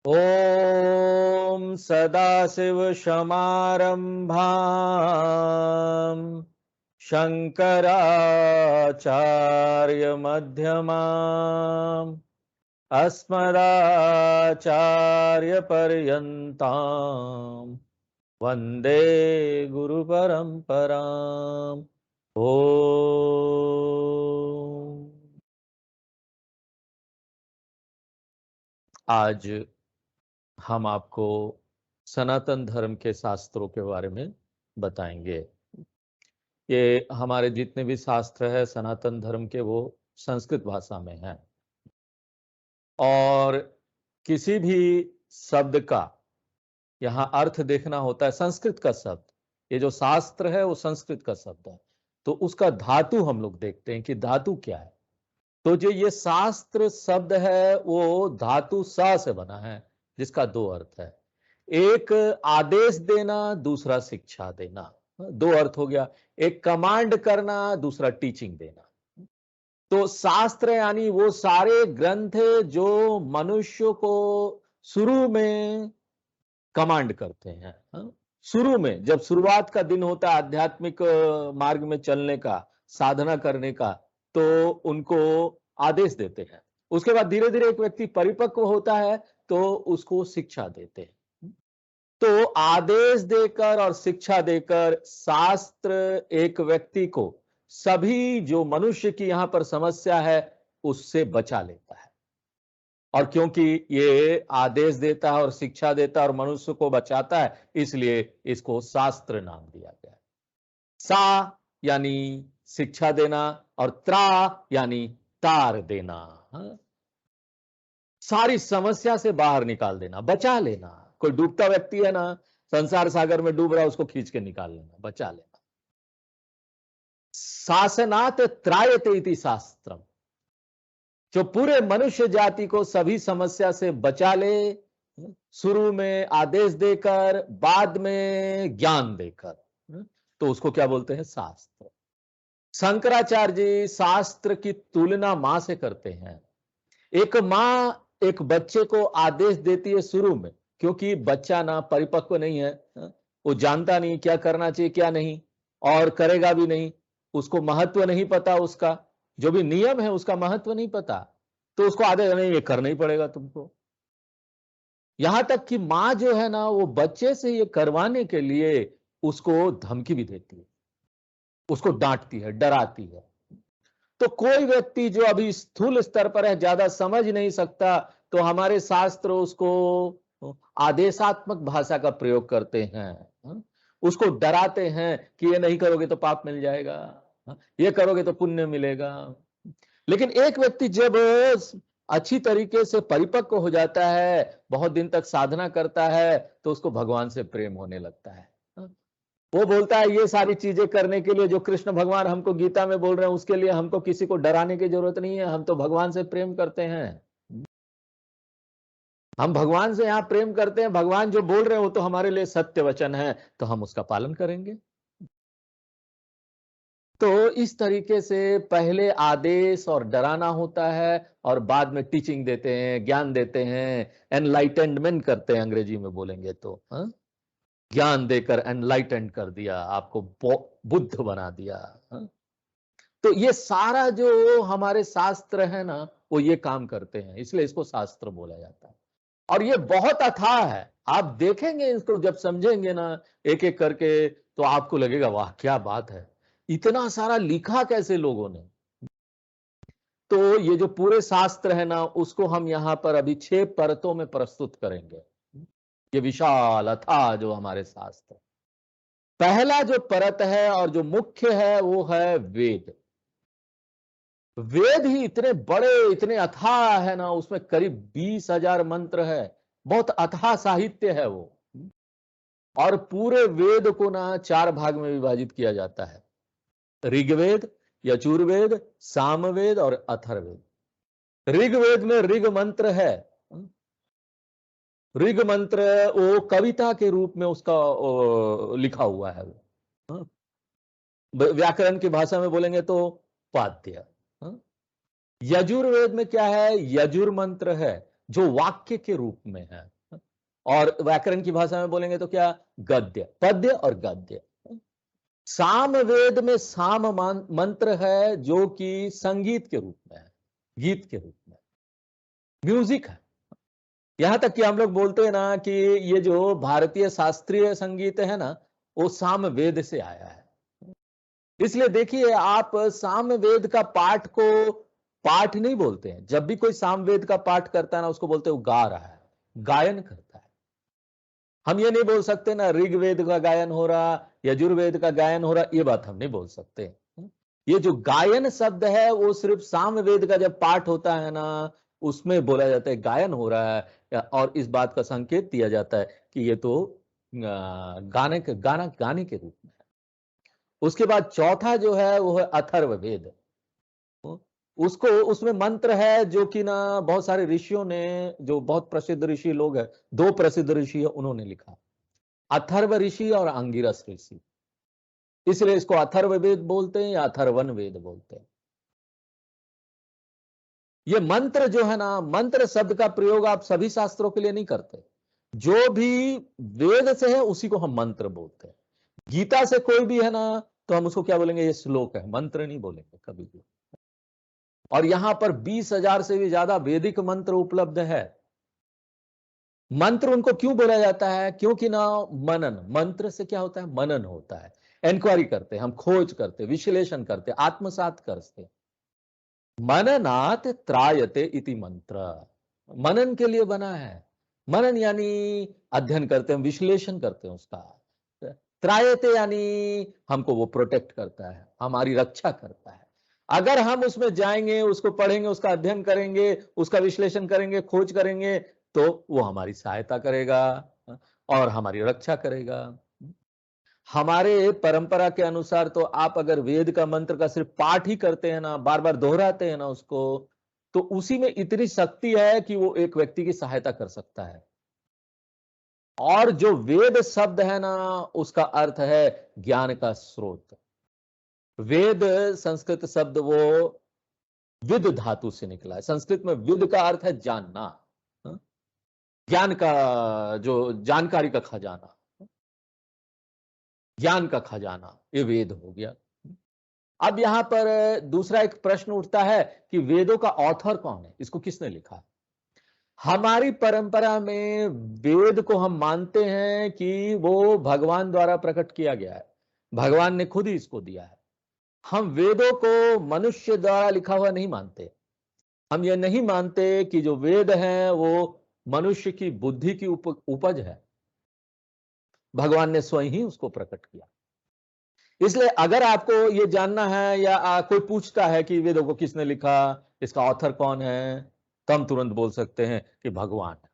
ॐ सदाशिवसमारम्भाम् शङ्कराचार्यमध्यमाम् अस्मदाचार्यपर्यन्ताम् वन्दे गुरुपरम्पराम्। ॐ आज हम आपको सनातन धर्म के शास्त्रों के बारे में बताएंगे। ये हमारे जितने भी शास्त्र है सनातन धर्म के, वो संस्कृत भाषा में हैं और किसी भी शब्द का यहाँ अर्थ देखना होता है। संस्कृत का शब्द, ये जो शास्त्र है वो संस्कृत का शब्द है, तो उसका धातु हम लोग देखते हैं कि धातु क्या है। तो जो ये शास्त्र शब्द है वो धातु सा से बना है, जिसका दो अर्थ है। एक आदेश देना, दूसरा शिक्षा देना। दो अर्थ हो गया। एक कमांड करना, दूसरा टीचिंग देना। तो शास्त्र यानी वो सारे ग्रंथ जो मनुष्य को शुरू में कमांड करते हैं। शुरू में जब शुरुआत का दिन होता है आध्यात्मिक मार्ग में चलने का, साधना करने का, तो उनको आदेश देते हैं। उसके बाद धीरे धीरे एक व्यक्ति परिपक्व होता है तो उसको शिक्षा देते हैं। तो आदेश देकर और शिक्षा देकर शास्त्र एक व्यक्ति को सभी जो मनुष्य की यहां पर समस्या है उससे बचा लेता है। और क्योंकि ये आदेश देता है और शिक्षा देता है और मनुष्य को बचाता है, इसलिए इसको शास्त्र नाम दिया गया है। सा यानी शिक्षा देना और त्रा यानी तार देना। सारी समस्या से बाहर निकाल देना, बचा लेना। कोई डूबता व्यक्ति है ना, संसार सागर में डूब रहा है, उसको खींच के निकाल लेना, बचा लेना। शासनात त्रायते इति शास्त्रम, जो पूरे मनुष्य जाति को सभी समस्या से बचा ले, शुरू में आदेश देकर, बाद में ज्ञान देकर, तो उसको क्या बोलते हैं? शास्त्र। शंकराचार्य जी शास्त्र की तुलना मां से करते हैं। एक मां एक बच्चे को आदेश देती है शुरू में, क्योंकि बच्चा ना परिपक्व नहीं है, वो जानता नहीं क्या करना चाहिए क्या नहीं, और करेगा भी नहीं। उसको महत्व नहीं पता, उसका जो भी नियम है उसका महत्व नहीं पता, तो उसको आदेश नहीं, ये करना ही पड़ेगा तुमको। यहां तक कि मां जो है ना, वो बच्चे से ये करवाने के लिए उसको धमकी भी देती है, उसको डांटती है, डराती है। तो कोई व्यक्ति जो अभी स्थूल स्तर पर है, ज्यादा समझ नहीं सकता, तो हमारे शास्त्र उसको आदेशात्मक भाषा का प्रयोग करते हैं। उसको डराते हैं कि ये नहीं करोगे तो पाप मिल जाएगा, ये करोगे तो पुण्य मिलेगा। लेकिन एक व्यक्ति जब अच्छी तरीके से परिपक्व हो जाता है, बहुत दिन तक साधना करता है, तो उसको भगवान से प्रेम होने लगता है। वो बोलता है ये सारी चीजें करने के लिए जो कृष्ण भगवान हमको गीता में बोल रहे हैं, उसके लिए हमको किसी को डराने की जरूरत नहीं है। हम तो भगवान से प्रेम करते हैं, हम भगवान से यहाँ प्रेम करते हैं। भगवान जो बोल रहे हैं वो तो हमारे लिए सत्य वचन है, तो हम उसका पालन करेंगे। तो इस तरीके से पहले आदेश और डराना होता है और बाद में टीचिंग देते हैं, ज्ञान देते हैं, एनलाइटेनमेंट करते हैं, अंग्रेजी में बोलेंगे तो। ज्ञान देकर एनलाइटेंड कर दिया, आपको बुद्ध बना दिया। तो ये सारा जो हमारे शास्त्र है ना, वो ये काम करते हैं, इसलिए इसको शास्त्र बोला जाता है। और ये बहुत अथाह है। आप देखेंगे इसको, जब समझेंगे ना एक एक करके, तो आपको लगेगा वाह क्या बात है, इतना सारा लिखा कैसे लोगों ने। तो ये जो पूरे शास्त्र है ना, उसको हम यहां पर अभी 6 परतों में प्रस्तुत करेंगे। ये विशाल अथाह जो हमारे शास्त्र, पहला जो परत है और जो मुख्य है वो है वेद। वेद ही इतने बड़े, इतने अथाह है ना, उसमें करीब 20,000 मंत्र है, बहुत अथाह साहित्य है वो। और पूरे वेद को ना 4 भाग में विभाजित किया जाता है, ऋग्वेद, यजुर्वेद, सामवेद और अथर्ववेद। ऋग्वेद में ऋग मंत्र है। ऋग मंत्र वो कविता के रूप में उसका लिखा हुआ है वो। व्याकरण की भाषा में बोलेंगे तो पाद्य। यजुर्वेद में क्या है? यजुर मंत्र है, जो वाक्य के रूप में है, और व्याकरण की भाषा में बोलेंगे तो क्या, गद्य, पद्य और गद्य। सामवेद में साम मंत्र है जो कि संगीत के रूप में है, गीत के रूप में, म्यूजिक है। यहां तक कि हम लोग बोलते हैं ना कि ये जो भारतीय शास्त्रीय संगीत है ना, वो सामवेद से आया है। इसलिए देखिए, आप सामवेद का पाठ को पाठ नहीं बोलते हैं। जब भी कोई सामवेद का पाठ करता है ना, उसको बोलते हैं वो गा रहा है, गायन करता है। हम ये नहीं बोल सकते ना ऋग्वेद का गायन हो रहा, यजुर्वेद का गायन हो रहा, ये बात हम नहीं बोल सकते। ये जो गायन शब्द है वो सिर्फ सामवेद का जब पाठ होता है ना, उसमें बोला जाता है गायन हो रहा है, और इस बात का संकेत दिया जाता है कि ये तो गाने के रूप में है। उसके बाद चौथा जो है वो है अथर्ववेद। उसको, उसमें मंत्र है जो कि ना बहुत सारे ऋषियों ने, जो बहुत प्रसिद्ध ऋषि लोग हैं, दो प्रसिद्ध ऋषि है, उन्होंने लिखा, अथर्व ऋषि और अंगिरस ऋषि। इसलिए इसको अथर्ववेद बोलते हैं या अथर्वण वेद बोलते हैं। ये मंत्र जो है ना, मंत्र शब्द का प्रयोग आप सभी शास्त्रों के लिए नहीं करते। जो भी वेद से है उसी को हम मंत्र बोलते हैं। गीता से कोई भी है ना, तो हम उसको क्या बोलेंगे, ये श्लोक है, मंत्र नहीं बोलेंगे कभी भी। और यहां पर 20,000 से भी ज्यादा वैदिक मंत्र उपलब्ध है। मंत्र उनको क्यों बोला जाता है, क्योंकि ना मनन, मंत्र से क्या होता है, मनन होता है, इंक्वायरी करते हैं, हम खोज करते, विश्लेषण करते, आत्मसात करते। मननात् त्रायते इति मंत्र, मनन के लिए बना है। मनन यानी अध्ययन करते हैं, विश्लेषण करते हैं उसका। त्रायते यानी हमको वो प्रोटेक्ट करता है, हमारी रक्षा करता है। अगर हम उसमें जाएंगे, उसको पढ़ेंगे, उसका अध्ययन करेंगे, उसका विश्लेषण करेंगे, खोज करेंगे, तो वो हमारी सहायता करेगा और हमारी रक्षा करेगा। हमारे परंपरा के अनुसार तो आप अगर वेद का मंत्र का सिर्फ पाठ ही करते हैं ना, बार बार दोहराते हैं ना उसको, तो उसी में इतनी शक्ति है कि वो एक व्यक्ति की सहायता कर सकता है। और जो वेद शब्द है ना, उसका अर्थ है ज्ञान का स्रोत। वेद संस्कृत शब्द वो विद धातु से निकला है। संस्कृत में विद का अर्थ है जानना, ज्ञान का, जो जानकारी का खजाना, ज्ञान का खजाना, ये वेद हो गया। अब यहां पर दूसरा एक प्रश्न उठता है कि वेदों का ऑथर कौन है, इसको किसने लिखा है। हमारी परंपरा में वेद को हम मानते हैं कि वो भगवान द्वारा प्रकट किया गया है, भगवान ने खुद ही इसको दिया है। हम वेदों को मनुष्य द्वारा लिखा हुआ नहीं मानते। हम ये नहीं मानते कि जो वेद हैं वो मनुष्य की बुद्धि की उपज है, भगवान ने स्वयं ही उसको प्रकट किया। इसलिए अगर आपको ये जानना है या कोई पूछता है कि वेदों को किसने लिखा, इसका ऑथर कौन है, तो हम तुरंत बोल सकते हैं कि भगवान है।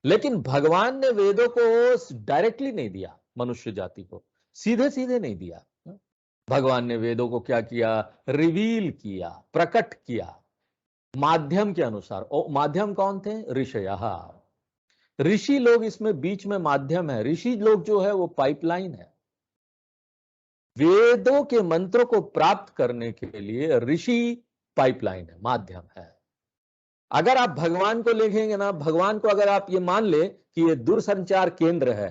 लेकिन भगवान ने वेदों को डायरेक्टली नहीं दिया, मनुष्य जाति को सीधे सीधे नहीं दिया। भगवान ने वेदों को क्या किया, रिवील किया, प्रकट किया माध्यम के अनुसार। और माध्यम कौन थे, ऋषयः, ऋषि लोग इसमें बीच में माध्यम है। ऋषि लोग जो है वो पाइपलाइन है। वेदों के मंत्रों को प्राप्त करने के लिए ऋषि पाइपलाइन है, माध्यम है। अगर आप भगवान को लिखेंगे ना, भगवान को अगर आप ये मान ले कि ये दूरसंचार केंद्र है,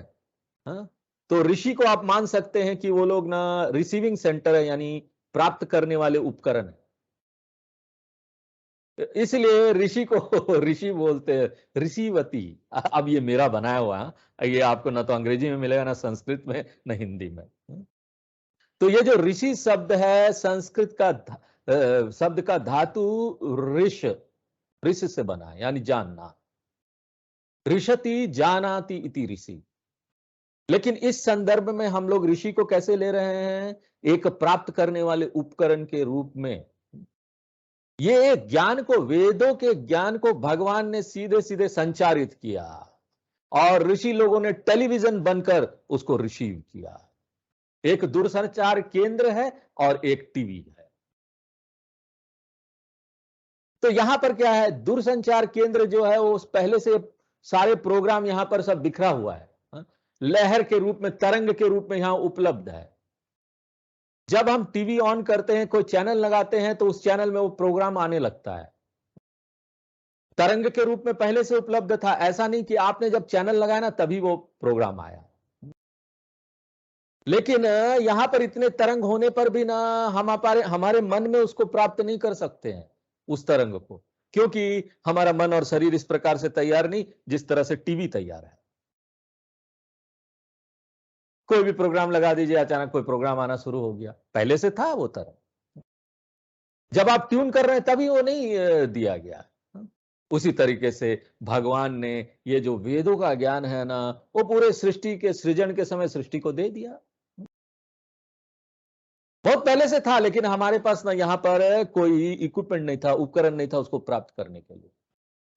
तो ऋषि को आप मान सकते हैं कि वो लोग ना रिसीविंग सेंटर है, यानी प्राप्त करने वाले उपकरण है। इसलिए ऋषि को ऋषि बोलते हैं, ऋषिवती। अब ये मेरा बनाया हुआ है, ये आपको ना तो अंग्रेजी में मिलेगा, ना संस्कृत में, ना हिंदी में। तो ये जो ऋषि शब्द है, संस्कृत का शब्द का धातु ऋष, ऋष से बना है, यानी जानना। ऋषति जानाति इति ऋषि। लेकिन इस संदर्भ में हम लोग ऋषि को कैसे ले रहे हैं, एक प्राप्त करने वाले उपकरण के रूप में। ये ज्ञान को, वेदों के ज्ञान को भगवान ने सीधे सीधे संचारित किया और ऋषि लोगों ने टेलीविजन बनकर उसको रिसीव किया। एक दूरसंचार केंद्र है और एक टीवी है। तो यहां पर क्या है, दूरसंचार केंद्र जो है वो पहले से सारे प्रोग्राम यहां पर सब बिखरा हुआ है, लहर के रूप में, तरंग के रूप में यहां उपलब्ध है। जब हम टीवी ऑन करते हैं, कोई चैनल लगाते हैं, तो उस चैनल में वो प्रोग्राम आने लगता है। तरंग के रूप में पहले से उपलब्ध था। ऐसा नहीं कि आपने जब चैनल लगाया ना तभी वो प्रोग्राम आया। लेकिन यहां पर इतने तरंग होने पर भी ना हम हमारे मन में उसको प्राप्त नहीं कर सकते हैं, उस तरंग को, क्योंकि हमारा मन और शरीर इस प्रकार से तैयार नहीं जिस तरह से टीवी तैयार है। कोई भी प्रोग्राम लगा दीजिए, अचानक कोई प्रोग्राम आना शुरू हो गया, पहले से था वो तरंग। जब आप ट्यून कर रहे हैं तभी वो नहीं दिया गया। उसी तरीके से भगवान ने ये जो वेदों का ज्ञान है ना, वो पूरे सृष्टि के सृजन के समय सृष्टि को दे दिया। बहुत पहले से था, लेकिन हमारे पास ना यहाँ पर कोई इक्विपमेंट नहीं था, उपकरण नहीं था उसको प्राप्त करने के लिए।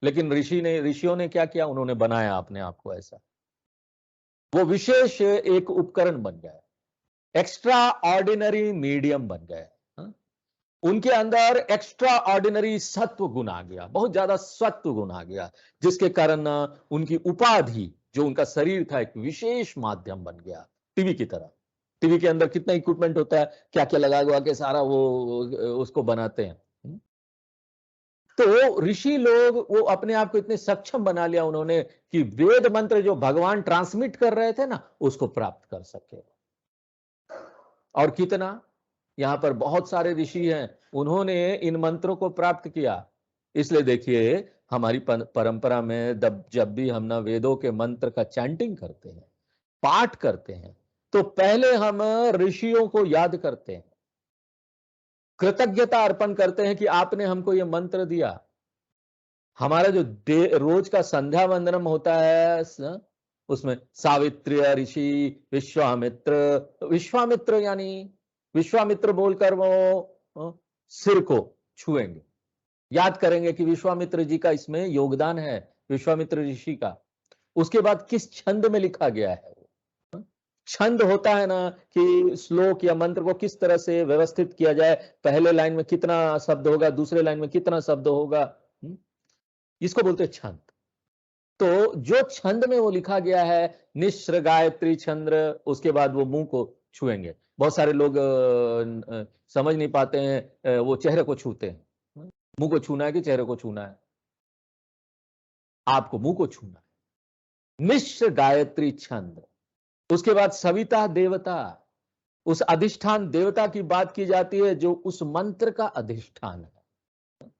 लेकिन ऋषियों ने क्या किया, उन्होंने बनाया अपने आप को ऐसा। वो विशेष एक उपकरण बन गया, एक्स्ट्रा ऑर्डिनरी मीडियम बन गए। उनके अंदर एक्स्ट्रा ऑर्डिनरी सत्व गुण आ गया, बहुत ज्यादा सत्व गुण आ गया, जिसके कारण उनकी उपाधि, जो उनका शरीर था, एक विशेष माध्यम बन गया, टीवी की तरह। टीवी के अंदर कितना इक्विपमेंट होता है, क्या क्या लगा हुआ के सारा वो उसको बनाते हैं। तो ऋषि लोग वो अपने आप को इतने सक्षम बना लिया उन्होंने कि वेद मंत्र जो भगवान ट्रांसमिट कर रहे थे ना, उसको प्राप्त कर सके। और कितना, यहां पर बहुत सारे ऋषि हैं, उन्होंने इन मंत्रों को प्राप्त किया। इसलिए देखिए, हमारी परंपरा में जब भी हम ना वेदों के मंत्र का चैंटिंग करते हैं, पाठ करते हैं, तो पहले हम ऋषियों को याद करते हैं, कृतज्ञता अर्पण करते हैं कि आपने हमको ये मंत्र दिया। हमारा जो रोज का संध्या वंदनम होता है, उसमें सावित्र्य ऋषि, विश्वामित्र यानी विश्वामित्र बोलकर वो सिर को छुएंगे, याद करेंगे कि विश्वामित्र जी का इसमें योगदान है, विश्वामित्र ऋषि का। उसके बाद किस छंद में लिखा गया है, छंद होता है ना कि श्लोक या मंत्र को किस तरह से व्यवस्थित किया जाए, पहले लाइन में कितना शब्द होगा, दूसरे लाइन में कितना शब्द होगा, इसको बोलते हैं छंद। तो जो छंद में वो लिखा गया है, निश्र गायत्री छंद्र, उसके बाद वो मुंह को छुएंगे। बहुत सारे लोग समझ नहीं पाते हैं, वो चेहरे को छूते हैं। मुंह को छूना है कि चेहरे को छूना है? आपको मुंह को छूना है। निश्र गायत्री छंद, उसके बाद सविता देवता, उस अधिष्ठान देवता की बात की जाती है जो उस मंत्र का अधिष्ठान है।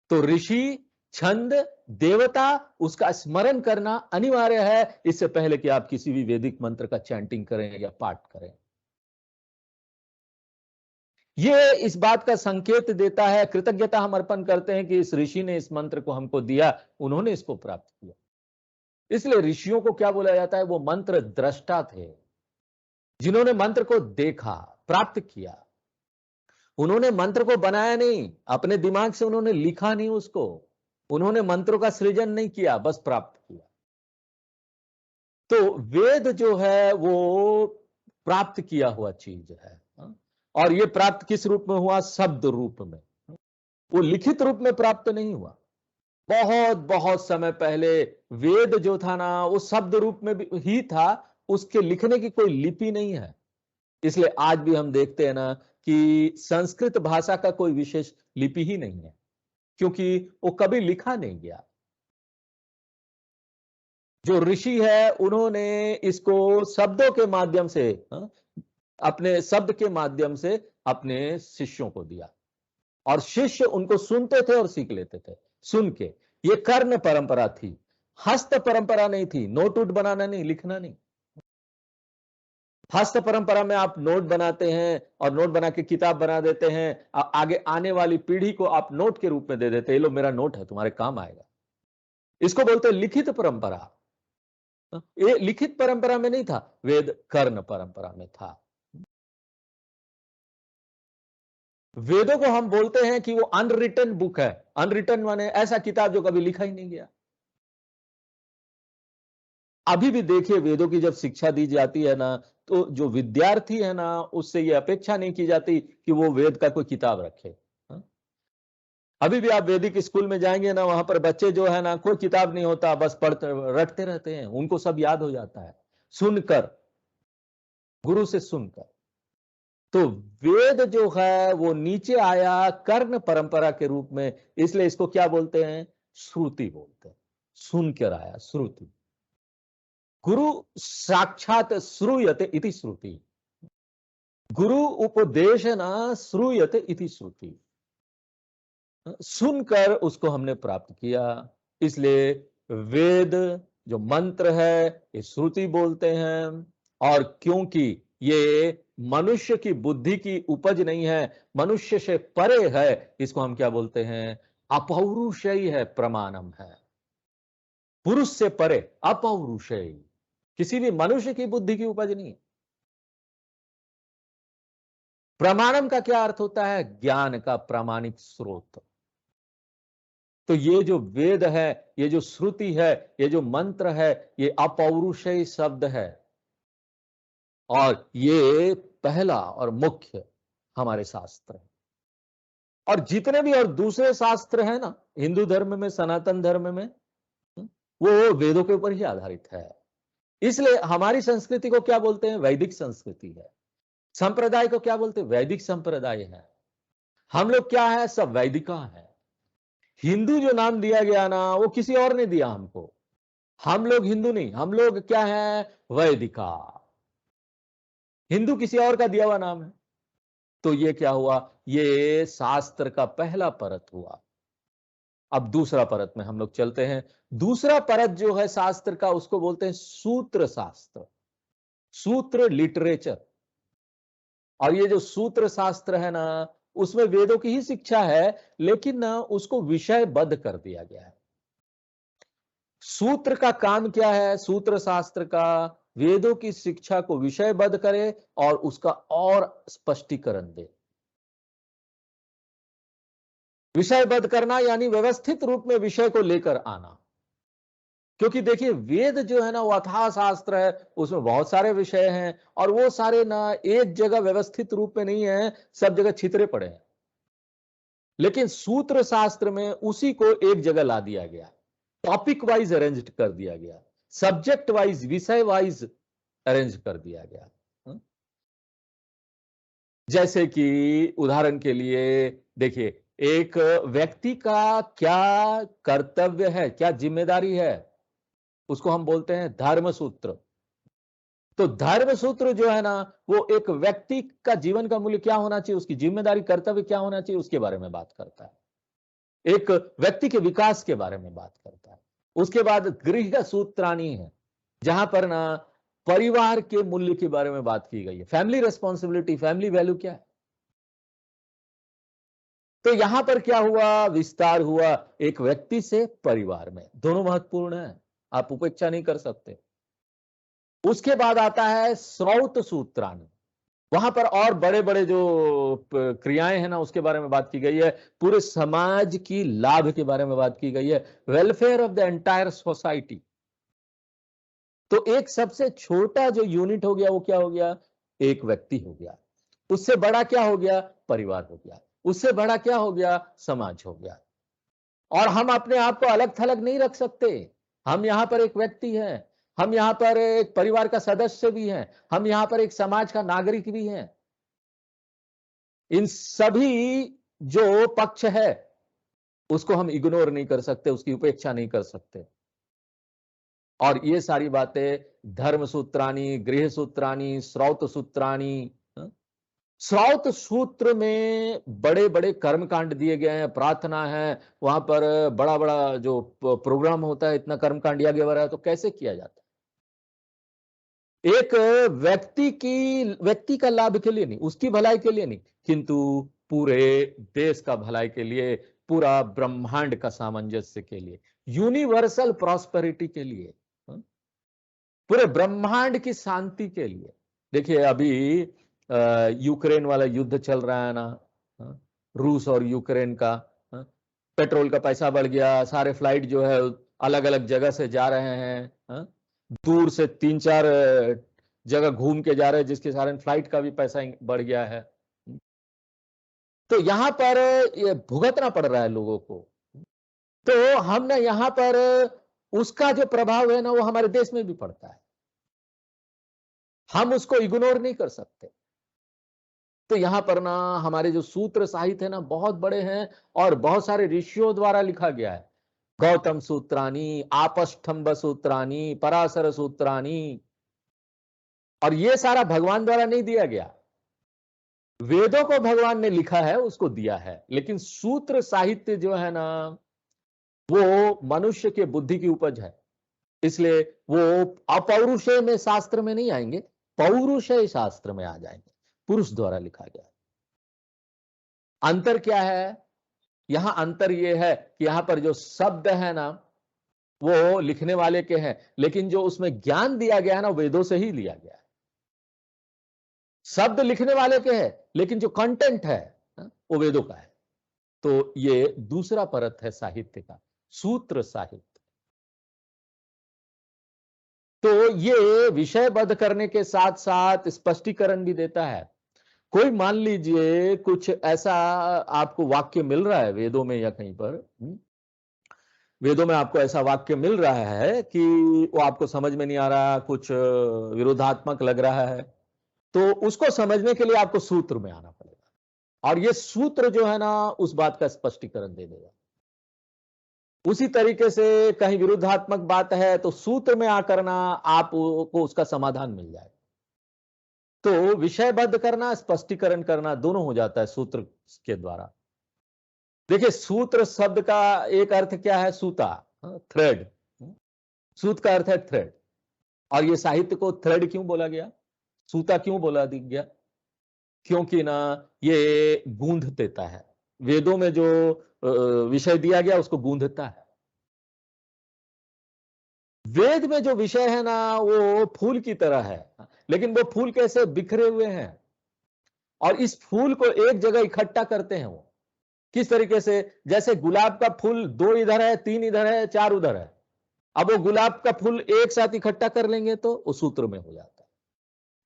तो ऋषि, छंद, देवता, उसका स्मरण करना अनिवार्य है, इससे पहले कि आप किसी भी वैदिक मंत्र का चैंटिंग करें या पाठ करें। ये इस बात का संकेत देता है, कृतज्ञता हम अर्पण करते हैं कि इस ऋषि ने इस मंत्र को हमको दिया, उन्होंने इसको प्राप्त किया। इसलिए ऋषियों को क्या बोला जाता है, वो मंत्र दृष्टा थे, जिन्होंने मंत्र को देखा, प्राप्त किया। उन्होंने मंत्र को बनाया नहीं, अपने दिमाग से उन्होंने लिखा नहीं उसको, उन्होंने मंत्रों का सृजन नहीं किया, बस प्राप्त किया। तो वेद जो है वो प्राप्त किया हुआ चीज है। और ये प्राप्त किस रूप में हुआ? शब्द रूप में। वो लिखित रूप में प्राप्त नहीं हुआ। बहुत बहुत समय पहले वेद जो था ना, वो शब्द रूप में भी ही था, उसके लिखने की कोई लिपि नहीं है। इसलिए आज भी हम देखते हैं ना कि संस्कृत भाषा का कोई विशेष लिपि ही नहीं है, क्योंकि वो कभी लिखा नहीं गया। जो ऋषि है उन्होंने इसको शब्दों के माध्यम से, अपने शब्द के माध्यम से अपने शिष्यों को दिया, और शिष्य उनको सुनते थे और सीख लेते थे सुन के। ये कर्ण परंपरा थी, हस्त परंपरा नहीं थी। नोट उट बनाना नहीं, लिखना नहीं। हस्त परंपरा में आप नोट बनाते हैं और नोट बना के किताब बना देते हैं, आगे आने वाली पीढ़ी को आप नोट के रूप में दे देते हैं, ये लो मेरा नोट है, तुम्हारे काम आएगा। इसको बोलते हैं लिखित परंपरा। ये लिखित परंपरा में नहीं था, वेद कर्ण परंपरा में था। वेदों को हम बोलते हैं कि वो अनरिटन बुक है। अनरिटन माने ऐसा किताब जो कभी लिखा ही नहीं गया। अभी भी देखिए, वेदों की जब शिक्षा दी जाती है ना, तो जो विद्यार्थी है ना, उससे ये अपेक्षा नहीं की जाती कि वो वेद का कोई किताब रखे। अभी भी आप वैदिक स्कूल में जाएंगे ना, वहां पर बच्चे जो है ना, कोई किताब नहीं होता, बस पढ़ते रटते रहते हैं, उनको सब याद हो जाता है सुनकर, गुरु से सुनकर। तो वेद जो है वो नीचे आया कर्ण परंपरा के रूप में, इसलिए इसको क्या बोलते हैं? श्रुति बोलते हैं। सुनकर आया, श्रुति। गुरु साक्षात श्रूयते इति श्रुति। गुरु उपदेश न श्रूयते इति श्रुति। सुनकर उसको हमने प्राप्त किया, इसलिए वेद जो मंत्र है ये श्रुति बोलते हैं। और क्योंकि ये मनुष्य की बुद्धि की उपज नहीं है, मनुष्य से परे है, इसको हम क्या बोलते हैं? अपौरुषेय है, प्रमाणम है। पुरुष से परे, अपौरुषेय, किसी भी मनुष्य की बुद्धि की उपज नहीं। प्रमाणम का क्या अर्थ होता है? ज्ञान का प्रामाणिक स्रोत। तो ये जो वेद है, ये जो श्रुति है, ये जो मंत्र है, ये अपौरुषेय शब्द है। और ये पहला और मुख्य हमारे शास्त्र है। और जितने भी और दूसरे शास्त्र हैं ना, हिंदू धर्म में, सनातन धर्म में, वो वेदों के ऊपर ही आधारित है। इसलिए हमारी संस्कृति को क्या बोलते हैं? वैदिक संस्कृति है। संप्रदाय को क्या बोलते हैं? वैदिक संप्रदाय है। हम लोग क्या है? सब वैदिका है। हिंदू जो नाम दिया गया ना, वो किसी और ने दिया हमको। हम लोग हिंदू नहीं, हम लोग क्या है? वैदिका। हिंदू किसी और का दिया हुआ नाम है। तो ये क्या हुआ? ये शास्त्र का पहला परत हुआ। अब दूसरा परत में हम लोग चलते हैं। दूसरा परत जो है शास्त्र का, उसको बोलते हैं सूत्र शास्त्र, सूत्र लिटरेचर। और ये जो सूत्र शास्त्र है ना, उसमें वेदों की ही शिक्षा है, लेकिन ना उसको विषयबद्ध कर दिया गया है। सूत्र का काम क्या है? सूत्र शास्त्र का वेदों की शिक्षा को विषयबद्ध करे और उसका और स्पष्टीकरण दे। विषयबद्ध करना यानी व्यवस्थित रूप में विषय को लेकर आना। क्योंकि देखिए, वेद जो है ना, वो अथाह शास्त्र है, उसमें बहुत सारे विषय हैं और वो सारे ना एक जगह व्यवस्थित रूप में नहीं है, सब जगह छितरे पड़े हैं। लेकिन सूत्र शास्त्र में उसी को एक जगह ला दिया गया, टॉपिक वाइज अरेंज कर दिया गया, सब्जेक्ट वाइज, विषय वाइज अरेंज कर दिया गया। जैसे कि उदाहरण के लिए देखिए, एक व्यक्ति का क्या कर्तव्य है, क्या जिम्मेदारी है, उसको हम बोलते हैं धर्म सूत्र। तो धर्म सूत्र जो है ना, वो एक व्यक्ति का जीवन का मूल्य क्या होना चाहिए, उसकी जिम्मेदारी, कर्तव्य क्या होना चाहिए, उसके बारे में बात करता है। एक व्यक्ति के विकास के बारे में बात करता है। उसके बाद गृह सूत्राणी है, जहां पर ना परिवार के मूल्य के बारे में बात की गई है। फैमिली रेस्पॉन्सिबिलिटी, फैमिली वैल्यू क्या है। तो यहां पर क्या हुआ? विस्तार हुआ एक व्यक्ति से परिवार में। दोनों महत्वपूर्ण है, आप उपेक्षा नहीं कर सकते। उसके बाद आता है श्रौत सूत्राणी। वहां पर और बड़े बड़े जो क्रियाएं हैं ना, उसके बारे में बात की गई है। पूरे समाज की लाभ के बारे में बात की गई है, welfare of the entire society. तो एक सबसे छोटा जो यूनिट हो गया, वो क्या हो गया? एक व्यक्ति हो गया। उससे बड़ा क्या हो गया? परिवार हो गया। उससे बड़ा क्या हो गया? समाज हो गया। और हम अपने आप को अलग थलग नहीं रख सकते। हम यहां पर एक व्यक्ति हैं, हम यहां पर एक परिवार का सदस्य भी हैं, हम यहां पर एक समाज का नागरिक भी हैं। इन सभी जो पक्ष है उसको हम इग्नोर नहीं कर सकते, उसकी उपेक्षा नहीं कर सकते। और ये सारी बातें धर्म सूत्राणी, गृह सूत्राणी, श्रौत सूत्राणी। श्रौत सूत्र में बड़े बड़े कर्म कांड दिए गए हैं, प्रार्थना है, वहां पर बड़ा बड़ा जो प्रोग्राम होता है, इतना कर्म कांड दिया गया है। तो कैसे किया जाता है? एक व्यक्ति का लाभ के लिए नहीं, उसकी भलाई के लिए नहीं, किंतु पूरे देश का भलाई के लिए, पूरा ब्रह्मांड का सामंजस्य के लिए, यूनिवर्सल प्रॉस्पेरिटी के लिए, पूरे ब्रह्मांड की शांति के लिए। देखिए, अभी यूक्रेन वाला युद्ध चल रहा है ना, रूस और यूक्रेन का। पेट्रोल का पैसा बढ़ गया, सारे फ्लाइट जो है अलग अलग जगह से जा रहे हैं, दूर से 3-4 जगह घूम के जा रहे हैं, जिसके कारण फ्लाइट का भी पैसा बढ़ गया है। तो यहां पर ये भुगतना पड़ रहा है लोगों को। तो हम ना यहां पर उसका जो प्रभाव है ना, वो हमारे देश में भी पड़ता है। हम उसको इग्नोर नहीं कर सकते। तो यहां पर ना हमारे जो सूत्र साहित्य है ना बहुत बड़े हैं और बहुत सारे ऋषियों द्वारा लिखा गया है। गौतम सूत्रानी, आपष्ठम्ब सूत्रानी, पराशर सूत्रानी, और ये सारा भगवान द्वारा नहीं दिया गया। वेदों को भगवान ने लिखा है, उसको दिया है, लेकिन सूत्र साहित्य जो है ना वो मनुष्य के बुद्धि की उपज है। इसलिए वो अपौरुषेय में शास्त्र में नहीं आएंगे, पौरुषेय शास्त्र में आ जाएंगे। पुरुष द्वारा लिखा गया। अंतर क्या है? यहां अंतर यह है कि यहां पर जो शब्द है ना वो लिखने वाले के हैं, लेकिन जो उसमें ज्ञान दिया गया है ना वेदों से ही लिया गया है। शब्द लिखने वाले के हैं, लेकिन जो कंटेंट है वो वेदों का है। तो ये दूसरा परत है साहित्य का, सूत्र साहित्य। तो ये विषयबद्ध करने के साथ साथ स्पष्टीकरण भी देता है। कोई मान लीजिए कुछ ऐसा आपको वाक्य मिल रहा है वेदों में या कहीं पर, वेदों में आपको ऐसा वाक्य मिल रहा है कि वो आपको समझ में नहीं आ रहा, कुछ विरोधात्मक लग रहा है, तो उसको समझने के लिए आपको सूत्र में आना पड़ेगा, और ये सूत्र जो है ना उस बात का स्पष्टीकरण दे देगा। उसी तरीके से कहीं विरुद्धात्मक बात है तो सूत्र में आकर ना आपको उसका समाधान मिल जाए। तो विषयबद्ध करना, स्पष्टीकरण करना दोनों हो जाता है सूत्र के द्वारा। देखिए सूत्र शब्द का एक अर्थ क्या है? सूता, थ्रेड। सूत का अर्थ है थ्रेड, और ये साहित्य को थ्रेड क्यों बोला गया, सूता क्यों बोला गया? क्योंकि ना ये गूंध देता है। वेदों में जो विषय दिया गया उसको गूंधता है। वेद में जो विषय है ना वो फूल की तरह है, लेकिन वो फूल कैसे बिखरे हुए हैं, और इस फूल को एक जगह इकट्ठा करते हैं वो किस तरीके से? जैसे गुलाब का फूल 2 इधर है, 3 इधर है, 4 उधर है। अब वो गुलाब का फूल एक साथ इकट्ठा कर लेंगे तो वो सूत्र में हो जाता है।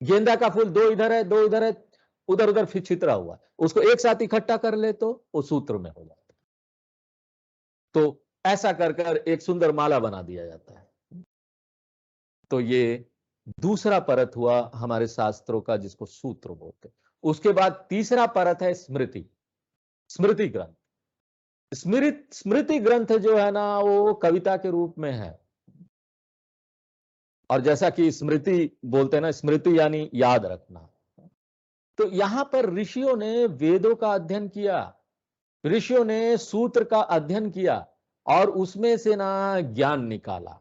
गेंदा का फूल 2 इधर है, 2 इधर है, उधर उधर फिर छितरा हुआ, उसको एक साथ इकट्ठा कर ले तो वो सूत्र में हो जाता है। तो ऐसा कर कर एक सुंदर माला बना दिया जाता है। तो ये दूसरा परत हुआ हमारे शास्त्रों का, जिसको सूत्र बोलते हैं। उसके बाद तीसरा परत है स्मृति, स्मृति ग्रंथ। स्मृति ग्रंथ जो है ना वो कविता के रूप में है, और जैसा कि स्मृति बोलते हैं ना, स्मृति यानी याद रखना। तो यहां पर ऋषियों ने वेदों का अध्ययन किया, ऋषियों ने सूत्र का अध्ययन किया, और उसमें से ना ज्ञान निकाला,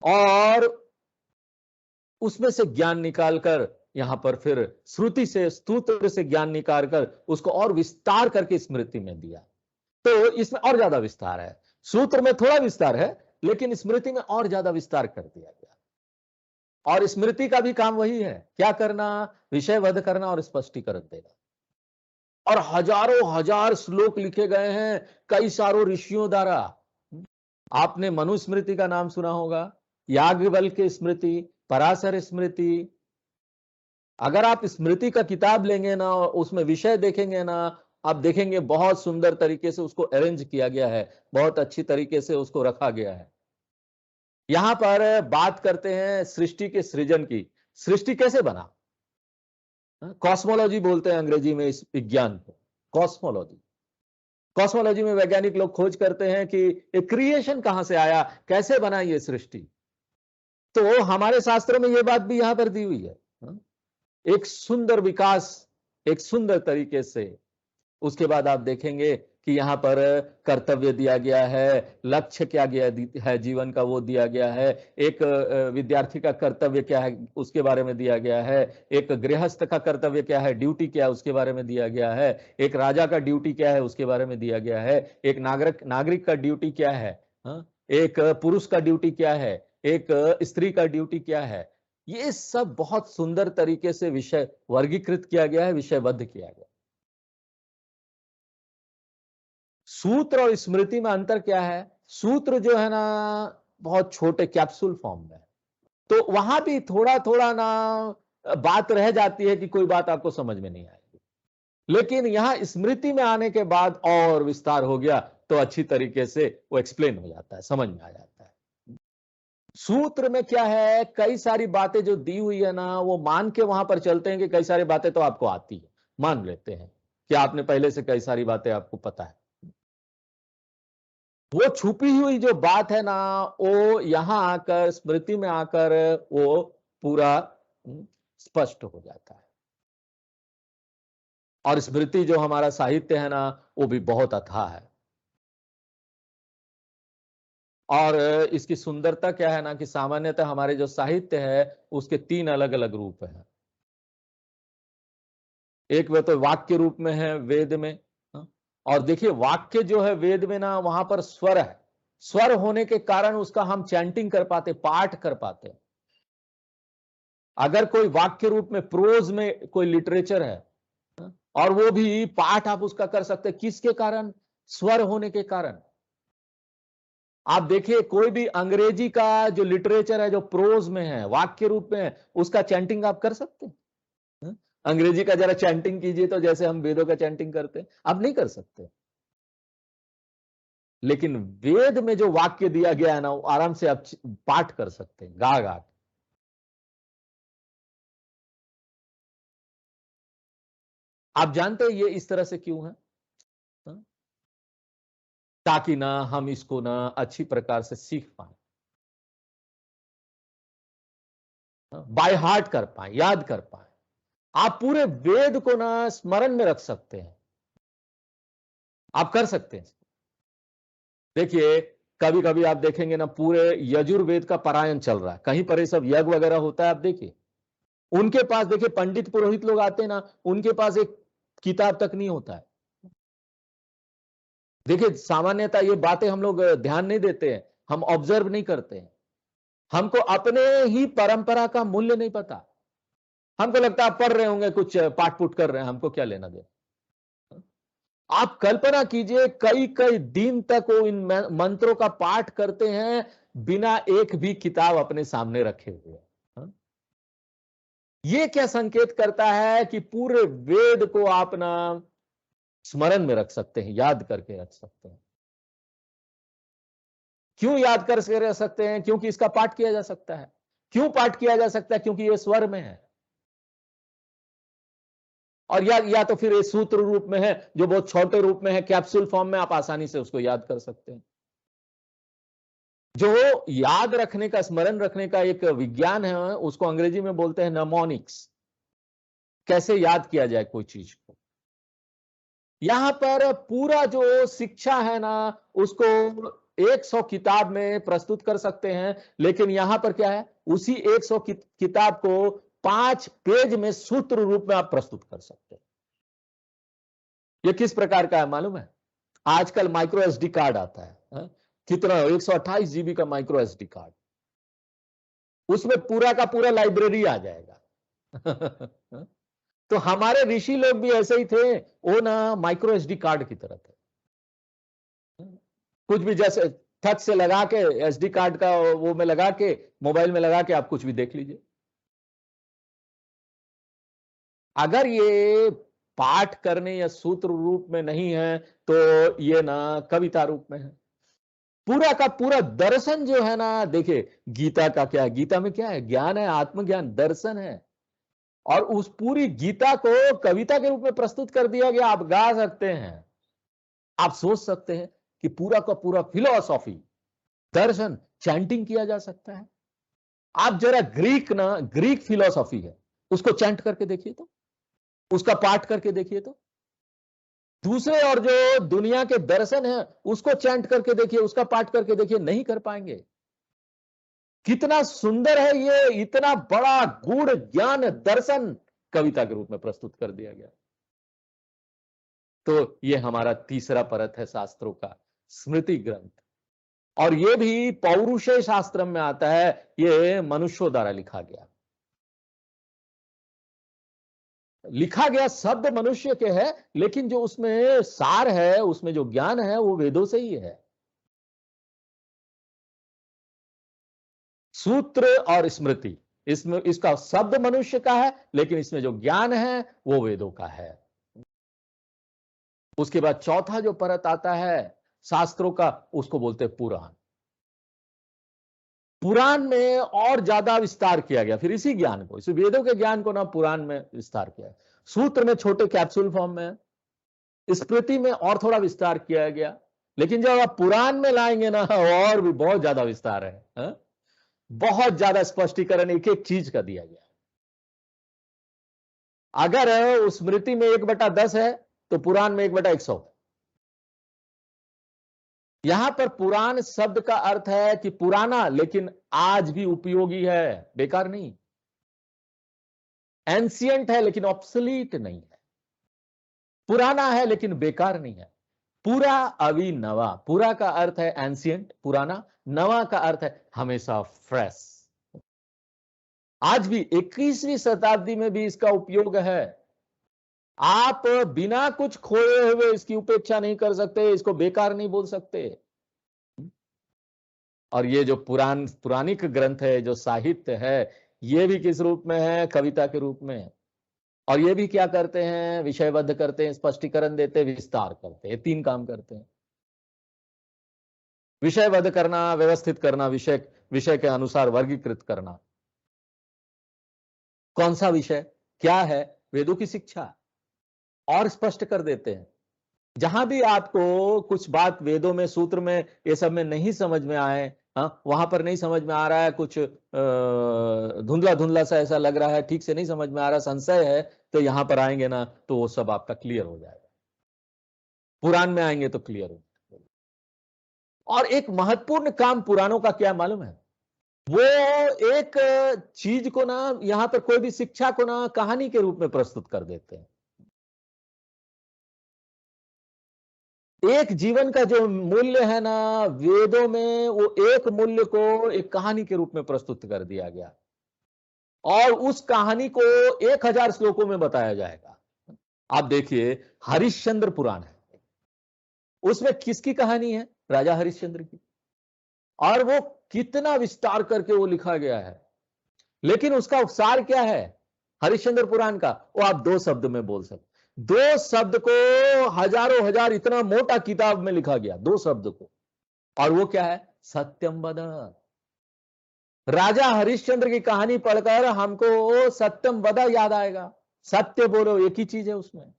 और उसमें से ज्ञान निकालकर यहां पर फिर श्रुति से, स्तोत्र से ज्ञान निकाल कर उसको और विस्तार करके स्मृति में दिया। तो इसमें और ज्यादा विस्तार है, सूत्र में थोड़ा विस्तार है, लेकिन स्मृति में और ज्यादा विस्तार कर दिया गया। और स्मृति का भी काम वही है, क्या करना? विषयबद्ध करना और स्पष्टीकरण देना। और हजारों हजार श्लोक लिखे गए हैं कई सारों ऋषियों द्वारा। आपने मनुस्मृति का नाम सुना होगा, याज्ञवल्क्य स्मृति, पराशर स्मृति। अगर आप स्मृति का किताब लेंगे ना, उसमें विषय देखेंगे ना, आप देखेंगे बहुत सुंदर तरीके से उसको अरेंज किया गया है, बहुत अच्छी तरीके से उसको रखा गया है। यहां पर बात करते हैं सृष्टि के सृजन की। सृष्टि कैसे बना? कॉस्मोलॉजी बोलते हैं अंग्रेजी में इस विज्ञान को, कॉस्मोलॉजी। कॉस्मोलॉजी में वैज्ञानिक लोग खोज करते हैं कि एक क्रिएशन कहां से आया, कैसे बना ये सृष्टि। तो हमारे शास्त्रों में ये बात भी यहां पर दी हुई है। एक सुंदर विकास, एक सुंदर तरीके से। उसके बाद आप देखेंगे कि यहां पर कर्तव्य दिया गया है, लक्ष्य क्या गया है जीवन का वो दिया गया है, एक विद्यार्थी का कर्तव्य क्या है उसके बारे में दिया गया है, एक गृहस्थ का कर्तव्य क्या है, ड्यूटी क्या है उसके बारे में दिया गया है, एक राजा का ड्यूटी क्या है उसके बारे में दिया गया है, एक नागरिक का ड्यूटी क्या है, एक पुरुष का ड्यूटी क्या है, एक स्त्री का ड्यूटी क्या है। ये सब बहुत सुंदर तरीके से विषय वर्गीकृत किया गया है, विषयबद्ध किया गया। सूत्र और स्मृति में अंतर क्या है? सूत्र जो है ना बहुत छोटे कैप्सूल फॉर्म में, तो वहां भी थोड़ा थोड़ा ना बात रह जाती है कि कोई बात आपको समझ में नहीं आएगी, लेकिन यहां स्मृति में आने के बाद और विस्तार हो गया तो अच्छी तरीके से वो एक्सप्लेन हो जाता है, समझ में आ जाता है। सूत्र में क्या है, कई सारी बातें जो दी हुई है ना, वो मान के वहां पर चलते हैं कि कई सारी बातें तो आपको आती है, मान लेते हैं कि आपने पहले से कई सारी बातें आपको पता है। वो छुपी हुई जो बात है ना, वो यहां आकर, स्मृति में आकर वो पूरा स्पष्ट हो जाता है। और स्मृति जो हमारा साहित्य है ना, वो भी बहुत अथाह है। और इसकी सुंदरता क्या है ना, कि सामान्यतः हमारे जो साहित्य है उसके तीन अलग अलग रूप हैं। एक वे तो वाक्य रूप में है वेद में, हाँ? और देखिए वाक्य जो है वेद में ना, वहां पर स्वर है। स्वर होने के कारण उसका हम चैंटिंग कर पाते, पाठ कर पाते। अगर कोई वाक्य रूप में प्रोज में कोई लिटरेचर है, हाँ? और वो भी पाठ आप उसका कर सकते, किसके कारण? स्वर होने के कारण। आप देखिए कोई भी अंग्रेजी का जो लिटरेचर है, जो प्रोज में है, वाक्य रूप में है, उसका चैंटिंग आप कर सकते हैं? हाँ? अंग्रेजी का जरा चैंटिंग कीजिए तो, जैसे हम वेदों का चैंटिंग करते हैं, आप नहीं कर सकते। लेकिन वेद में जो वाक्य दिया गया है ना, वो आराम से आप पाठ कर सकते हैं, गा गा के। आप जानते हैं ये इस तरह से क्यों है? हाँ? ताकि ना हम इसको ना अच्छी प्रकार से सीख पाए, बाय हार्ट कर पाए, याद कर पाए। आप पूरे वेद को ना स्मरण में रख सकते हैं, आप कर सकते हैं। देखिए कभी कभी आप देखेंगे ना, पूरे यजुर्वेद का पारायण चल रहा है, कहीं पर ये सब यज्ञ वगैरह होता है, आप देखिए उनके पास, देखिए पंडित पुरोहित लोग आते हैं ना, उनके पास एक किताब तक नहीं होता है। देखिए सामान्यतः ये बातें हम लोग ध्यान नहीं देते हैं, हम ऑब्जर्व नहीं करते हैं। हमको अपने ही परंपरा का मूल्य नहीं पता। हमको लगता है आप पढ़ रहे होंगे, कुछ पाठ पुट कर रहे हैं, हमको क्या लेना देना। आप कल्पना कीजिए कई कई दिन तक वो इन मंत्रों का पाठ करते हैं, बिना एक भी किताब अपने सामने रखे हुए। हाँ? ये क्या संकेत करता है कि पूरे वेद को आप ना स्मरण में रख सकते हैं, याद करके रख सकते हैं। क्यों याद करके रख सकते हैं? क्योंकि इसका पाठ किया जा सकता है। क्यों पाठ किया जा सकता है? क्योंकि ये स्वर में है। और या तो फिर ये सूत्र रूप में है, जो बहुत छोटे रूप में है, कैप्सूल फॉर्म में, आप आसानी से उसको याद कर सकते हैं। जो याद रखने का, स्मरण रखने का एक विज्ञान है, उसको अंग्रेजी में बोलते हैं नमोनिक्स। कैसे याद किया जाए कोई चीज को। यहां पर पूरा जो शिक्षा है ना, उसको 100 किताब में प्रस्तुत कर सकते हैं, लेकिन यहां पर क्या है, उसी 100 किताब को 5 पेज में सूत्र रूप में आप प्रस्तुत कर सकते हैं। यह किस प्रकार का है मालूम है? आजकल माइक्रो एसडी कार्ड आता है, हा? कितना, 128 जीबी का माइक्रो एसडी कार्ड, उसमें पूरा का पूरा लाइब्रेरी आ जाएगा। तो हमारे ऋषि लोग भी ऐसे ही थे, वो ना माइक्रो एसडी कार्ड की तरह थे। कुछ भी जैसे टच से लगा के, एसडी कार्ड का वो में लगा के, मोबाइल में लगा के आप कुछ भी देख लीजिए। अगर ये पाठ करने या सूत्र रूप में नहीं है, तो ये ना कविता रूप में है। पूरा का पूरा दर्शन जो है ना, देखिए गीता का क्या है, गीता में क्या है, ज्ञान है, आत्मज्ञान, दर्शन है। और उस पूरी गीता को कविता के रूप में प्रस्तुत कर दिया गया, आप गा सकते हैं। आप सोच सकते हैं कि पूरा का पूरा फिलॉसॉफी, दर्शन, चैंटिंग किया जा सकता है। आप जरा ग्रीक ना, ग्रीक फिलॉसॉफी है, उसको चैंट करके देखिए तो, उसका पाठ करके देखिए तो। दूसरे और जो दुनिया के दर्शन है, उसको चैंट करके देखिए, उसका पाठ करके देखिए, नहीं कर पाएंगे। कितना सुंदर है ये, इतना बड़ा गूढ़ ज्ञान दर्शन कविता के रूप में प्रस्तुत कर दिया गया। तो ये हमारा तीसरा परत है शास्त्रों का, स्मृति ग्रंथ। और ये भी पौरुषेय शास्त्र में आता है, ये मनुष्यों द्वारा लिखा गया। लिखा गया शब्द मनुष्य के है, लेकिन जो उसमें सार है, उसमें जो ज्ञान है, वो वेदों से ही है। सूत्र और स्मृति, इसमें इसका शब्द मनुष्य का है, लेकिन इसमें जो ज्ञान है वो वेदों का है। उसके बाद चौथा जो परत आता है शास्त्रों का, उसको बोलते हैं पुराण। पुराण में और ज्यादा विस्तार किया गया, फिर इसी ज्ञान को, इस वेदों के ज्ञान को ना पुराण में विस्तार किया। सूत्र में छोटे कैप्सूल फॉर्म में है, स्मृति में और थोड़ा विस्तार किया गया, लेकिन जब आप पुराण में लाएंगे ना और भी बहुत ज्यादा विस्तार है, हा? बहुत ज्यादा स्पष्टीकरण एक एक चीज का दिया गया। अगर उस स्मृति में 1/10 है तो पुराण में 1/100। यहां पर पुराण शब्द का अर्थ है कि पुराना लेकिन आज भी उपयोगी है, बेकार नहीं। एंशियंट है लेकिन ऑब्सोलीट नहीं है। पुराना है लेकिन बेकार नहीं है। पूरा अभिनवा, पूरा का अर्थ है एंशियंट पुराना, नवा का अर्थ है हमेशा फ्रेश। आज भी 21वीं शताब्दी में भी इसका उपयोग है। आप बिना कुछ खोए हुए इसकी उपेक्षा नहीं कर सकते, इसको बेकार नहीं बोल सकते। और ये जो पुराणिक ग्रंथ है, जो साहित्य है, ये भी किस रूप में है? कविता के रूप में। और ये भी क्या करते हैं? विषयबद्ध करते हैं, स्पष्टीकरण देते हैं, विस्तार करते हैं। 3 काम करते हैं। विषयबद्ध करना, व्यवस्थित करना, विषय के अनुसार वर्गीकृत करना। कौन सा विषय क्या है? वेदों की शिक्षा। और स्पष्ट कर देते हैं। जहां भी आपको कुछ बात वेदों में, सूत्र में, ये सब में नहीं समझ में आए, वहां पर नहीं समझ में आ रहा है, कुछ धुंधला धुंधला सा ऐसा लग रहा है, ठीक से नहीं समझ में आ रहा, संशय है, तो यहां पर आएंगे ना तो वो सब आपका क्लियर हो जाएगा। पुराण में आएंगे तो क्लियर हो। और एक महत्वपूर्ण काम पुराणों का क्या मालूम है? वो एक चीज को ना, यहां पर कोई भी शिक्षा को ना कहानी के रूप में प्रस्तुत कर देते हैं। एक जीवन का जो मूल्य है ना, वेदों में वो एक मूल्य को एक कहानी के रूप में प्रस्तुत कर दिया गया, और उस कहानी को 1000 श्लोकों में बताया जाएगा। आप देखिए, हरिश्चंद्र पुराण है, उसमें किसकी कहानी है? राजा हरिश्चंद्र की। और वो कितना विस्तार करके वो लिखा गया है, लेकिन उसका सार क्या है हरिश्चंद्र पुराण का? वो आप 2 शब्द में बोल सकते। 2 शब्द को हजारों हजार, इतना मोटा किताब में लिखा गया 2 शब्द को। और वो क्या है? सत्यम वद। राजा हरिश्चंद्र की कहानी पढ़कर हमको सत्यम वद याद आएगा। सत्य बोलो, एक ही चीज है उसमें,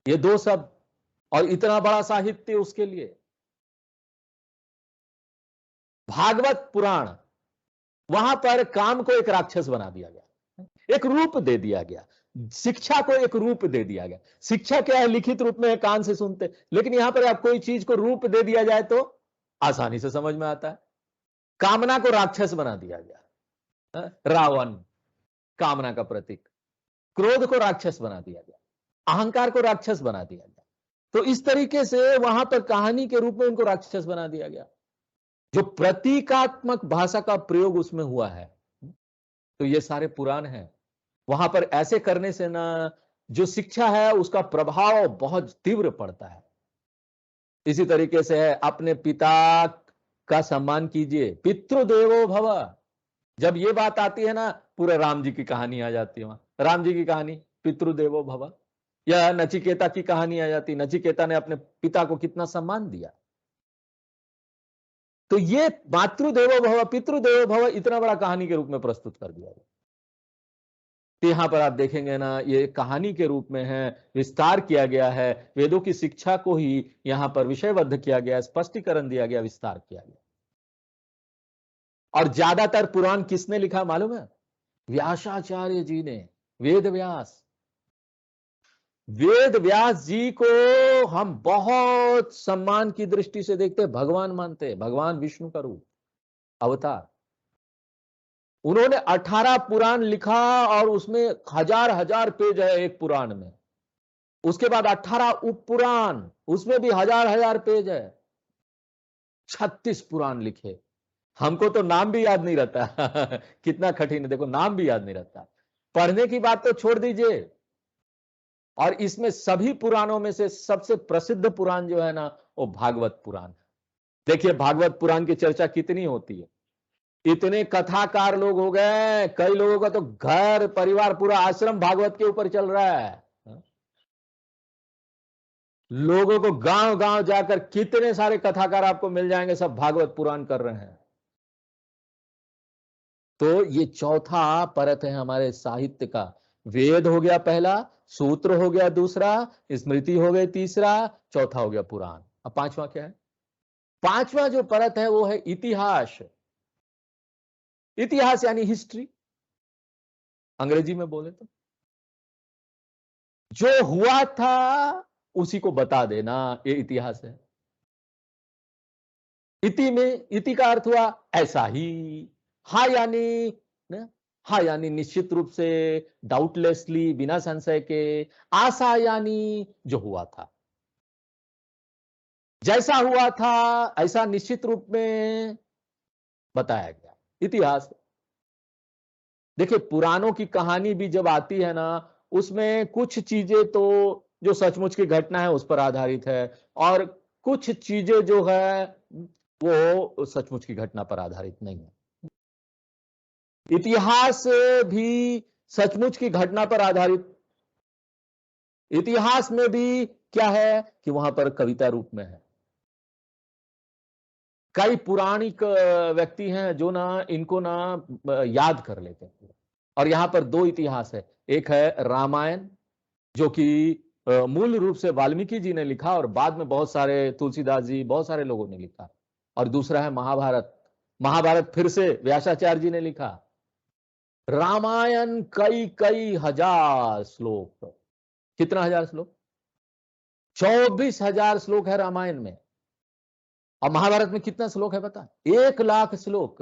ये 2 शब्द, और इतना बड़ा साहित्य उसके लिए। भागवत पुराण, वहां पर काम को एक राक्षस बना दिया गया, एक रूप दे दिया गया, शिक्षा को एक रूप दे दिया गया। शिक्षा क्या है? लिखित रूप में है, कान से सुनते, लेकिन यहां पर आप कोई चीज को रूप दे दिया जाए तो आसानी से समझ में आता है। कामना को राक्षस बना दिया गया, रावण कामना का प्रतीक। क्रोध को राक्षस बना दिया गया, अहंकार को राक्षस बना दिया गया। तो इस तरीके से वहां पर कहानी के रूप में उनको राक्षस बना दिया गया। जो प्रतीकात्मक भाषा का प्रयोग उसमें हुआ है, तो ये सारे पुराण हैं। वहां पर ऐसे करने से ना जो शिक्षा है उसका प्रभाव बहुत तीव्र पड़ता है। इसी तरीके से है, अपने पिता का सम्मान कीजिए, पितृदेवो भव। जब ये बात आती है ना, पूरे राम जी की कहानी आ जाती है वहां। राम जी की कहानी, पितृदेवो भव। या नचिकेता की कहानी आ जाती, नचिकेता ने अपने पिता को कितना सम्मान दिया। तो ये मातृदेवो भव, पितृदेवो भव इतना बड़ा कहानी के रूप में प्रस्तुत कर दिया गया। तो यहां पर आप देखेंगे ना, ये कहानी के रूप में है, विस्तार किया गया है। वेदों की शिक्षा को ही यहां पर विषयबद्ध किया गया, स्पष्टीकरण दिया गया, विस्तार किया गया। और ज्यादातर पुराण किसने लिखा मालूम है? व्यासाचार्य जी ने। वेद व्यास, वेद व्यास जी को हम बहुत सम्मान की दृष्टि से देखते हैं, भगवान मानते हैं, भगवान विष्णु का रूप, अवतार। उन्होंने 18 पुराण लिखा, और उसमें हजार हजार पेज है एक पुराण में। उसके बाद 18 उप पुराण, उसमें भी हजार हजार पेज है। 36 पुराण लिखे। हमको तो नाम भी याद नहीं रहता कितना कठिन है, देखो नाम भी याद नहीं रहता। पढ़ने की बात तो छोड़ दीजिए। और इसमें सभी पुराणों में से सबसे प्रसिद्ध पुराण जो है ना, वो भागवत पुराण। देखिए भागवत पुराण की चर्चा कितनी होती है। इतने कथाकार लोग हो गए, कई लोगों का तो घर परिवार पूरा आश्रम भागवत के ऊपर चल रहा है। लोगों को गांव गांव जाकर कितने सारे कथाकार आपको मिल जाएंगे, सब भागवत पुराण कर रहे हैं। तो ये चौथा परत है हमारे साहित्य का। वेद हो गया पहला, सूत्र हो गया दूसरा, स्मृति हो गई तीसरा, चौथा हो गया पुराण। अब पांचवा क्या है? पांचवा जो परत है वो है इतिहास। इतिहास यानी हिस्ट्री, अंग्रेजी में बोले तो जो हुआ था उसी को बता देना, ये इतिहास है। इति में, इति का अर्थ हुआ ऐसा ही। हा यानी न, हा यानी निश्चित रूप से, डाउटलेसली, बिना संशय के। आशा यानी जो हुआ था, जैसा हुआ था ऐसा निश्चित रूप में बताया गया, इतिहास। देखिए पुराणों की कहानी भी जब आती है ना, उसमें कुछ चीजें तो जो सचमुच की घटना है उस पर आधारित है, और कुछ चीजें जो है वो सचमुच की घटना पर आधारित नहीं है। इतिहास भी सचमुच की घटना पर आधारित। इतिहास में भी क्या है कि वहां पर कविता रूप में है। कई पौराणिक व्यक्ति हैं जो ना इनको ना याद कर लेते हैं। और यहां पर दो इतिहास है, एक है रामायण जो कि मूल रूप से वाल्मीकि जी ने लिखा और बाद में बहुत सारे तुलसीदास जी, बहुत सारे लोगों ने लिखा। और दूसरा है महाभारत। महाभारत फिर से व्यासाचार्य जी ने लिखा। रामायण कई कई हजार श्लोक। कितना हजार श्लोक? 24,000 श्लोक है रामायण में। और महाभारत में कितना श्लोक है पता? 1,00,000 श्लोक।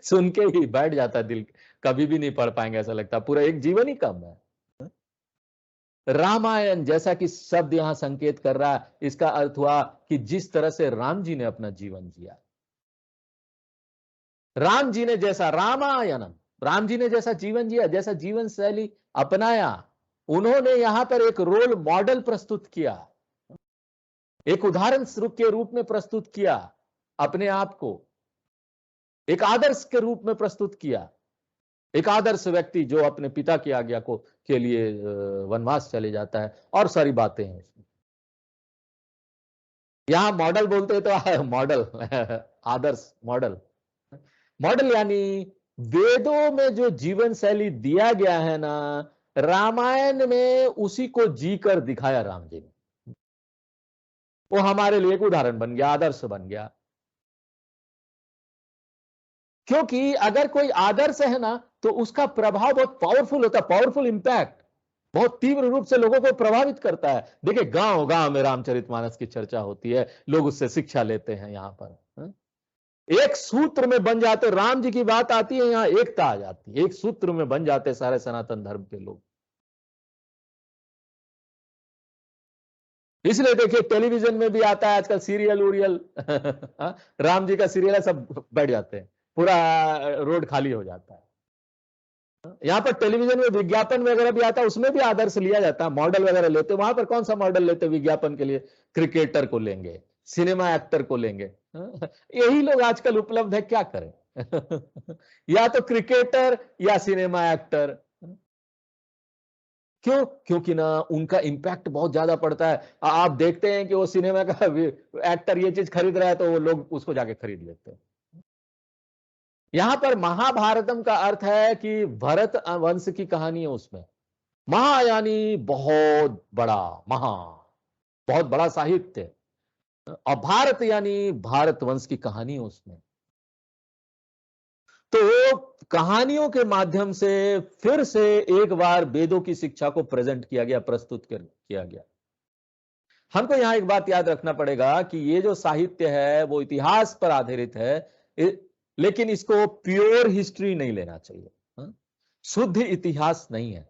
सुन के ही बैठ जाता है दिल, कभी भी नहीं पढ़ पाएंगे ऐसा लगता, पूरा एक जीवन ही कम है। रामायण जैसा कि शब्द यहां संकेत कर रहा है, इसका अर्थ हुआ कि जिस तरह से राम जी ने अपना जीवन जिया, राम जी ने जैसा रामायणम, राम जी ने जैसा जीवन जिया, जैसा जीवन शैली अपनाया, उन्होंने यहां पर एक रोल मॉडल प्रस्तुत किया, एक उदाहरण के रूप में प्रस्तुत किया, अपने आप को एक आदर्श के रूप में प्रस्तुत किया। एक आदर्श व्यक्ति जो अपने पिता की आज्ञा को के लिए वनवास चले जाता है, और सारी बातें हैं उसमें। यहां मॉडल बोलते हैं तो मॉडल आदर्श मॉडल। मॉडल यानी वेदों में जो जीवन शैली दिया गया है ना, रामायण में उसी को जी कर दिखाया राम जी ने। वो हमारे लिए एक उदाहरण बन गया, आदर्श बन गया। क्योंकि अगर कोई आदर्श है ना तो उसका प्रभाव बहुत पावरफुल होता है, पावरफुल इंपैक्ट, बहुत तीव्र रूप से लोगों को प्रभावित करता है। देखिए गांव गांव में रामचरितमानस की चर्चा होती है, लोग उससे शिक्षा लेते हैं। यहां पर एक सूत्र में बन जाते, राम जी की बात आती है यहां एकता आ जाती है, एक सूत्र में बन जाते सारे सनातन धर्म के लोग। इसलिए देखिए टेलीविजन में भी आता है आजकल सीरियल उरियल राम जी का सीरियल है, सब बैठ जाते हैं, पूरा रोड खाली हो जाता है। यहां पर टेलीविजन में विज्ञापन वगैरह भी आता है, उसमें भी आदर्श लिया जाता है, मॉडल वगैरह लेते हैं। वहां पर कौन सा मॉडल लेते हैं विज्ञापन के लिए? क्रिकेटर को लेंगे, सिनेमा एक्टर को लेंगे। यही लोग आजकल उपलब्ध है, क्या करें? या तो क्रिकेटर या सिनेमा एक्टर। क्यों? क्योंकि ना उनका इंपैक्ट बहुत ज्यादा पड़ता है। आप देखते हैं कि वो सिनेमा का एक्टर ये चीज खरीद रहा है तो वो लोग उसको जाके खरीद लेते हैं। यहां पर महाभारतम का अर्थ है कि भरत वंश की कहानी है उसमें। महा यानी बहुत बड़ा, महा बहुत बड़ा साहित्य, और भारत यानी भारत वंश की कहानी है उसमें। तो कहानियों के माध्यम से फिर से एक बार वेदों की शिक्षा को प्रेजेंट किया गया, प्रस्तुत किया गया। हमको यहां एक बात याद रखना पड़ेगा कि ये जो साहित्य है वो इतिहास पर आधारित है, लेकिन इसको प्योर हिस्ट्री नहीं लेना चाहिए, शुद्ध इतिहास नहीं है।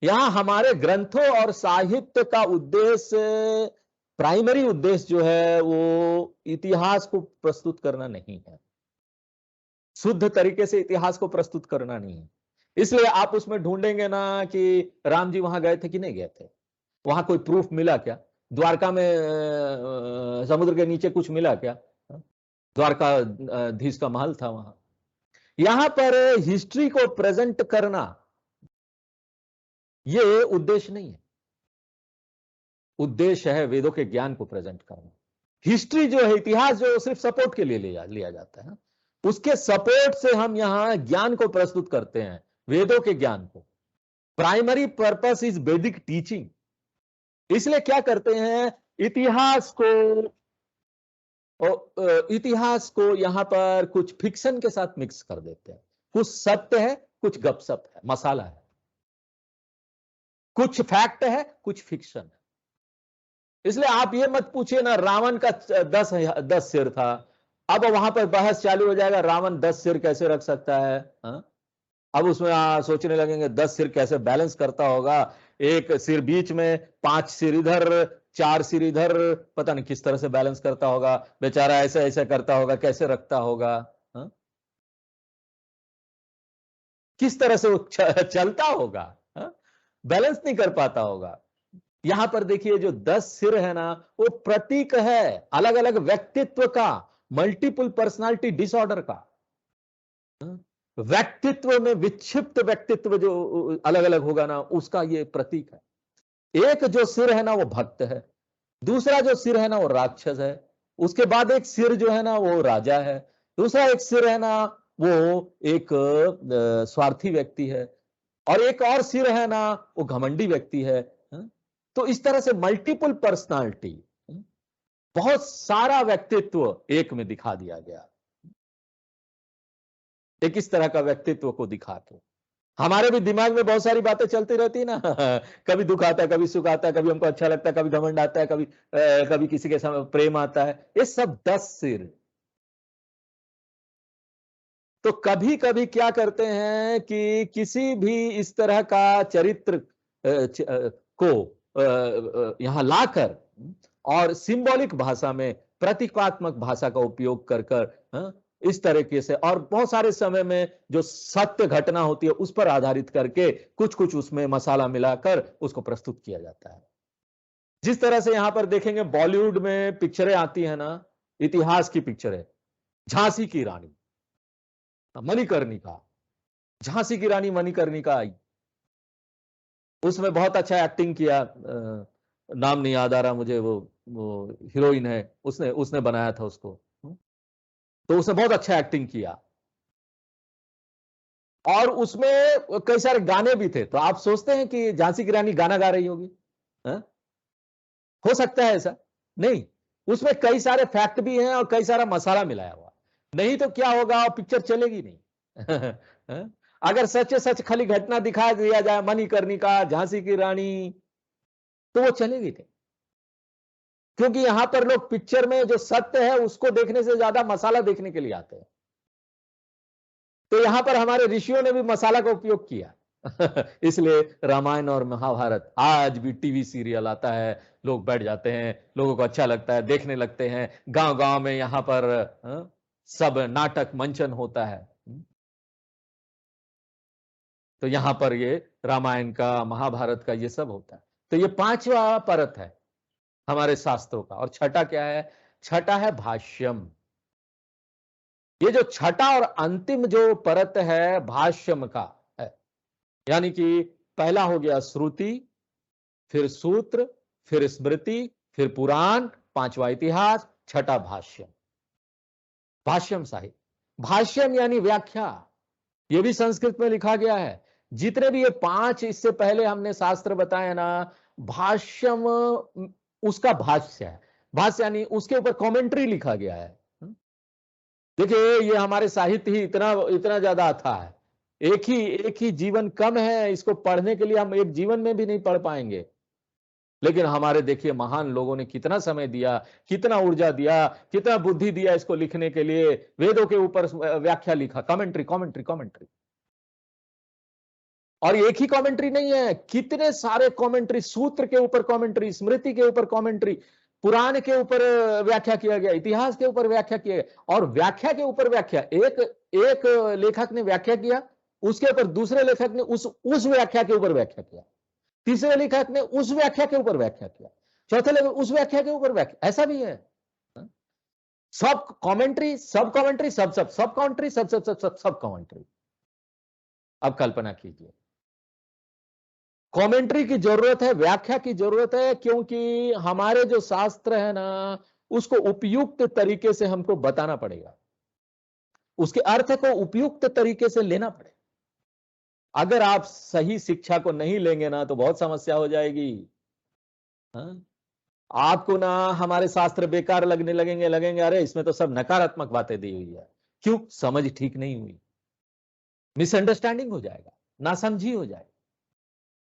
यहां हमारे ग्रंथों और साहित्य का उद्देश्य, प्राइमरी उद्देश्य जो है वो इतिहास को प्रस्तुत करना नहीं है, शुद्ध तरीके से इतिहास को प्रस्तुत करना नहीं है। इसलिए आप उसमें ढूंढेंगे ना कि राम जी वहां गए थे कि नहीं गए थे, वहां कोई प्रूफ मिला क्या, द्वारका में समुद्र के नीचे कुछ मिला क्या, द्वारकाधीश का महल था वहां। यहां पर हिस्ट्री को प्रेजेंट करना ये उद्देश्य नहीं है, उद्देश्य है वेदों के ज्ञान को प्रेजेंट करना। हिस्ट्री जो है, इतिहास जो सिर्फ सपोर्ट के लिए लिया जाता है। उसके सपोर्ट से हम यहां ज्ञान को प्रस्तुत करते हैं, वेदों के ज्ञान को। प्राइमरी पर्पस इज वैदिक टीचिंग। इसलिए क्या करते हैं, इतिहास को यहां पर कुछ फिक्शन के साथ मिक्स कर देते हैं। कुछ सत्य है, कुछ गपसप है, मसाला है, कुछ फैक्ट है, कुछ फिक्शन है। इसलिए आप ये मत पूछिए ना, रावण का 10 सिर था, अब वहां पर बहस चालू हो जाएगा, रावण 10 सिर कैसे रख सकता है? हा? अब उसमें सोचने लगेंगे 10 सिर कैसे बैलेंस करता होगा, एक सिर बीच में, 5 सिर इधर, 4 सिर इधर, पता नहीं किस तरह से बैलेंस करता होगा, बेचारा ऐसे ऐसे करता होगा, कैसे रखता होगा, हा? किस तरह से वो चलता होगा, हा? बैलेंस नहीं कर पाता होगा। यहां पर देखिए जो 10 सिर है ना, वो प्रतीक है अलग अलग व्यक्तित्व का, मल्टीपल पर्सनालिटी डिसऑर्डर का। व्यक्तित्व में विक्षिप्त व्यक्तित्व जो अलग अलग होगा ना, उसका ये प्रतीक है। एक जो सिर है ना वो भक्त है, दूसरा जो सिर है ना वो राक्षस है, उसके बाद एक सिर जो है ना वो राजा है, दूसरा एक सिर है ना वो एक स्वार्थी व्यक्ति है, और एक और सिर है ना वो घमंडी व्यक्ति है। तो इस तरह से मल्टीपल पर्सनालिटी, बहुत सारा व्यक्तित्व एक में दिखा दिया गया। एक इस तरह का व्यक्तित्व को दिखा के हमारे भी दिमाग में बहुत सारी बातें चलती रहती है ना कभी दुख आता है, कभी सुख आता है, कभी हमको अच्छा लगता है, कभी घमंड आता है, कभी किसी के सामने प्रेम आता है। ये सब 10 सिर। तो कभी कभी क्या करते हैं कि किसी भी इस तरह का चरित्र को यहां लाकर और सिंबॉलिक भाषा में, प्रतीकात्मक भाषा का उपयोग कर कर इस तरीके से, और बहुत सारे समय में जो सत्य घटना होती है उस पर आधारित करके कुछ कुछ उसमें मसाला मिलाकर उसको प्रस्तुत किया जाता है। जिस तरह से यहां पर देखेंगे बॉलीवुड में पिक्चरें आती है ना, इतिहास की पिक्चरें, झांसी की रानी, मणिकर्णिका, झांसी की रानी मणिकर्णिका आई, उसमें बहुत अच्छा एक्टिंग किया, नाम नहीं याद आ रहा मुझे, वो हीरोइन है, उसने उसने बनाया था उसको, तो उसने बहुत अच्छा एक्टिंग किया, और उसमें कई सारे गाने भी थे। तो आप सोचते हैं कि झांसी की रानी गाना गा रही होगी? हो सकता है ऐसा? नहीं, उसमें कई सारे फैक्ट भी हैं और कई सारा मसाला मिलाया हुआ, नहीं तो क्या होगा, पिक्चर चलेगी नहीं अगर सच सच खाली घटना दिखा दिया जाए, मणिकर्णिका, झांसी की रानी, तो वो चलेगी नहीं। क्योंकि यहां पर लोग पिक्चर में जो सत्य है उसको देखने से ज्यादा मसाला देखने के लिए आते हैं। तो यहां पर हमारे ऋषियों ने भी मसाला का उपयोग किया इसलिए रामायण और महाभारत आज भी टीवी सीरियल आता है, लोग बैठ जाते हैं, लोगों को अच्छा लगता है, देखने लगते हैं, गांव गांव में यहां पर सब नाटक मंचन होता है। तो यहां पर ये रामायण का, महाभारत का, ये सब होता है। तो ये 5वां परत है हमारे शास्त्रों का। और छठा क्या है? छठा है भाष्यम। ये जो छठा और अंतिम जो परत है भाष्यम का है, यानी कि पहला हो गया श्रुति, फिर सूत्र, फिर स्मृति, फिर पुराण, 5वां इतिहास, छठा भाष्यम। भाष्यम साहित्य, भाष्यम यानी व्याख्या, ये भी संस्कृत में लिखा गया है। जितने भी ये 5 इससे पहले हमने शास्त्र बताए ना, भाष्यम उसका भाष्य है। भाष्य यानी उसके ऊपर कमेंट्री लिखा गया है। देखिए ये हमारे साहित्य ही इतना इतना ज्यादा अथाह है, एक ही जीवन कम है, इसको पढ़ने के लिए हम एक जीवन में भी नहीं पढ़ पाएंगे। लेकिन हमारे देखिए महान लोगों ने कितना समय दिया, कितना ऊर्जा दिया, कितना बुद्धि दिया इसको लिखने के लिए। वेदों के ऊपर व्याख्या लिखा, कमेंट्री कमेंट्री कमेंट्री। और एक ही कमेंट्री नहीं है, कितने सारे कमेंट्री, सूत्र के ऊपर कमेंट्री, स्मृति के ऊपर कमेंट्री, पुराण के ऊपर व्याख्या किया गया, इतिहास के ऊपर व्याख्या किया गया, और व्याख्या के ऊपर व्याख्या। एक लेखक ने व्याख्या किया, उसके ऊपर दूसरे लेखक ने उस व्याख्या के ऊपर व्याख्या किया, तीसरे लेखक ने उस व्याख्या के ऊपर व्याख्या किया, चौथे लेखक उस व्याख्या के ऊपर व्याख्या, ऐसा भी है। सब कमेंट्री, सब कमेंट्री, सब सब सब कमेंट्री, सब सब सब सब सब कमेंट्री। अब कल्पना कीजिए, कमेंट्री की जरूरत है, व्याख्या की जरूरत है, क्योंकि हमारे जो शास्त्र है ना, उसको उपयुक्त तरीके से हमको बताना पड़ेगा, उसके अर्थ को उपयुक्त तरीके से लेना पड़े। अगर आप सही शिक्षा को नहीं लेंगे ना तो बहुत समस्या हो जाएगी। हाँ? आपको ना हमारे शास्त्र बेकार लगने लगेंगे, अरे इसमें तो सब नकारात्मक बातें दी हुई है। क्यों? समझ ठीक नहीं हुई, मिसअंडरस्टैंडिंग हो जाएगा, नासमझी हो जाएगी।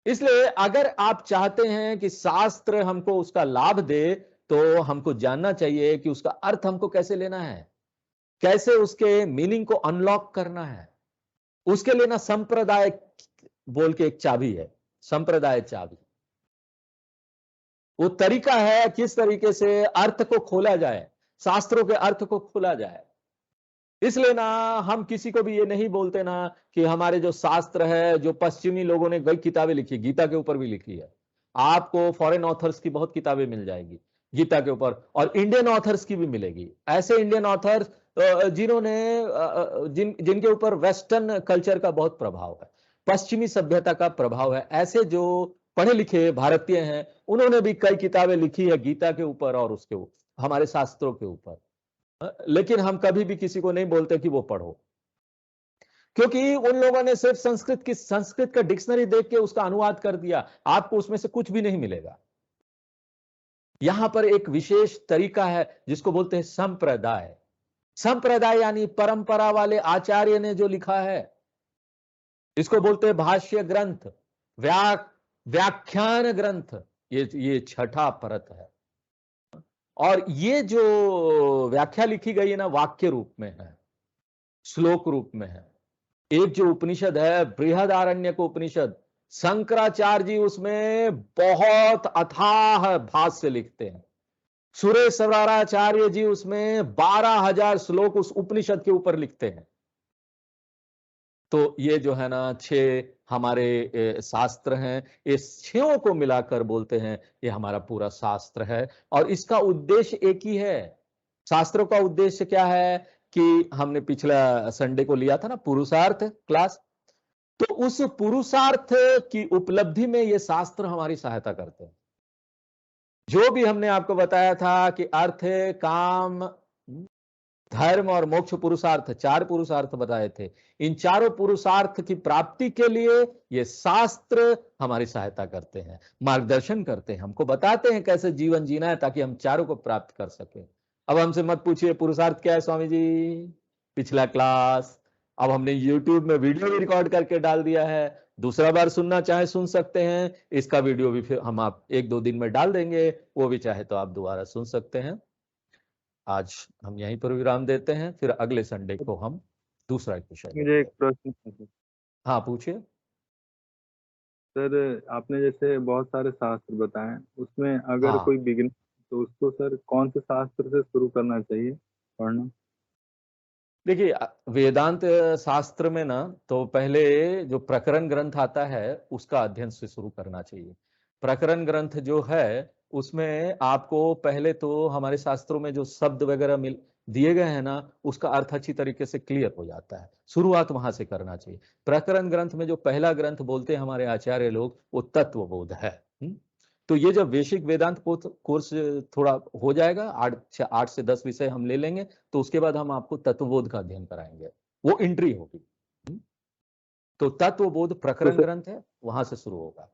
इसलिए अगर आप चाहते हैं कि शास्त्र हमको उसका लाभ दे, तो हमको जानना चाहिए कि उसका अर्थ हमको कैसे लेना है, कैसे उसके मीनिंग को अनलॉक करना है। उसके लिए ना संप्रदाय बोल के एक चाबी है, संप्रदाय चाबी। वो तरीका है किस तरीके से अर्थ को खोला जाए, शास्त्रों के अर्थ को खोला जाए। इसलिए ना हम किसी को भी ये नहीं बोलते ना कि हमारे जो शास्त्र है, जो पश्चिमी लोगों ने कई किताबें लिखी, गीता के ऊपर भी लिखी है। आपको फॉरेन ऑथर्स की बहुत किताबें मिल जाएगी गीता के ऊपर, और इंडियन ऑथर्स की भी मिलेगी। ऐसे इंडियन ऑथर्स जिन्होंने जिनके ऊपर वेस्टर्न कल्चर का बहुत प्रभाव है, पश्चिमी सभ्यता का प्रभाव है, ऐसे जो पढ़े लिखे भारतीय हैं, उन्होंने भी कई किताबें लिखी है गीता के ऊपर और उसके ऊपर, हमारे शास्त्रों के ऊपर। लेकिन हम कभी भी किसी को नहीं बोलते कि वो पढ़ो, क्योंकि उन लोगों ने सिर्फ संस्कृत का डिक्शनरी देख के उसका अनुवाद कर दिया, आपको उसमें से कुछ भी नहीं मिलेगा। यहां पर एक विशेष तरीका है जिसको बोलते हैं संप्रदाय। संप्रदाय यानी परंपरा वाले आचार्य ने जो लिखा है, इसको बोलते हैं भाष्य ग्रंथ, व्याख्यान ग्रंथ। ये छठा परत है। और ये जो व्याख्या लिखी गई है ना, वाक्य रूप में है, श्लोक रूप में है। एक जो उपनिषद है बृहदारण्यक उपनिषद, शंकराचार्य जी उसमें बहुत अथाह भाष्य लिखते हैं। सुरेश्वराचार्य जी उसमें 12,000 श्लोक उस उपनिषद के ऊपर लिखते हैं। तो ये जो है ना 6 हमारे शास्त्र हैं, इस 6 को मिलाकर बोलते हैं ये हमारा पूरा शास्त्र है। और इसका उद्देश्य एक ही है। शास्त्रों का उद्देश्य क्या है कि हमने पिछला संडे को लिया था ना पुरुषार्थ क्लास, तो उस पुरुषार्थ की उपलब्धि में ये शास्त्र हमारी सहायता करते हैं। जो भी हमने आपको बताया था कि अर्थ, काम, धर्म और मोक्ष पुरुषार्थ, 4 पुरुषार्थ बताए थे। इन चारों पुरुषार्थ की प्राप्ति के लिए ये शास्त्र हमारी सहायता करते हैं, मार्गदर्शन करते हैं, हमको बताते हैं कैसे जीवन जीना है ताकि हम चारों को प्राप्त कर सके। अब हमसे मत पूछिए पुरुषार्थ क्या है स्वामी जी, पिछला क्लास अब हमने YouTube में वीडियो भी रिकॉर्ड करके डाल दिया है। दूसरा बार सुनना चाहे सुन सकते हैं, इसका वीडियो भी फिर हम आप 1-2 दिन में डाल देंगे, वो भी चाहे तो आप दोबारा सुन सकते हैं। आज हम यहीं पर विराम देते हैं, फिर अगले संडे को हम दूसरा विषय मुझे एक प्रश्न था सर। हाँ पूछिए। सर आपने जैसे बहुत सारे शास्त्र बताए, उसमें अगर हाँ कोई बिगिनर तो उसको सर कौन से शास्त्र से शुरू करना चाहिए पढ़ना? देखिए वेदांत शास्त्र में ना तो पहले जो प्रकरण ग्रंथ आता है उसका अध्ययन से शुरू करना चाहिए। प्रकरण ग्रंथ जो है उसमें आपको पहले तो हमारे शास्त्रों में जो शब्द वगैरह मिल दिए गए हैं ना, उसका अर्थ अच्छी तरीके से क्लियर हो जाता है। शुरुआत वहां से करना चाहिए। प्रकरण ग्रंथ में जो पहला ग्रंथ बोलते हैं हमारे आचार्य लोग, वो तत्वबोध है। तो ये जब वैश्विक वेदांत कोर्स थोड़ा हो जाएगा, 8 से 10 विषय हम ले लेंगे, तो उसके बाद हम आपको तत्वबोध का अध्ययन कराएंगे, वो एंट्री होगी। तो तत्वबोध प्रकरण ग्रंथ है, वहां से शुरू होगा।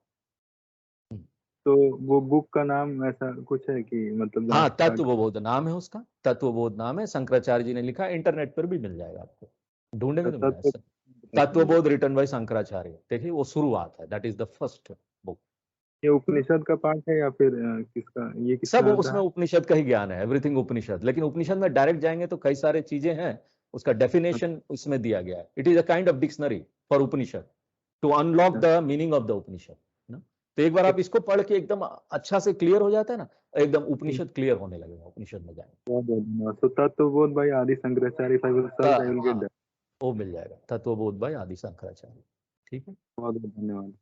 तो वो बुक का नाम ऐसा कुछ है कि मतलब हाँ तत्वबोध नाम है उसका, तत्वबोध नाम है, शंकराचार्य जी ने लिखा, इंटरनेट पर भी मिल जाएगा, आपको ढूंढेंगे तो मिल जाएगा। तत्वबोध रिटन बाय शंकराचार्य, देखिए वो शुरुआत है, that is the first book. ये उपनिषद का पाठ है या फिर किसका, ये सब किसमें आता उसमें है? उपनिषद का ही ज्ञान है, एवरीथिंग उपनिषद। लेकिन उपनिषद में डायरेक्ट जाएंगे तो कई सारे चीजें हैं, उसका डेफिनेशन उसमें दिया गया है। It is a kind of dictionary for Upanishad to unlock the meaning of the Upanishad ना। तो एक बार आप इसको पढ़ के एकदम अच्छा से क्लियर हो जाता है ना, एकदम उपनिषद क्लियर होने लगेगा, उपनिषद में जाएंगे बहुत बहुत धन्यवाद। तो तत्वबोध भाई आदि Shankaracharya if I will search, I will get हाँ that। वो मिल जाएगा, तत्वबोध बाय आदि शंकराचार्य। ठीक है, बहुत बहुत धन्यवाद।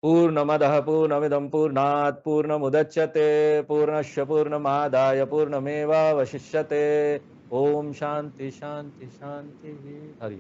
पूर्णमदः पूर्णमिदं पूर्णात् पूर्णमुदच्यते पूर्णस्य पूर्णमादाय पूर्णमेवावशिष्यते। ओम शांति शांति शांति। हरि ओम।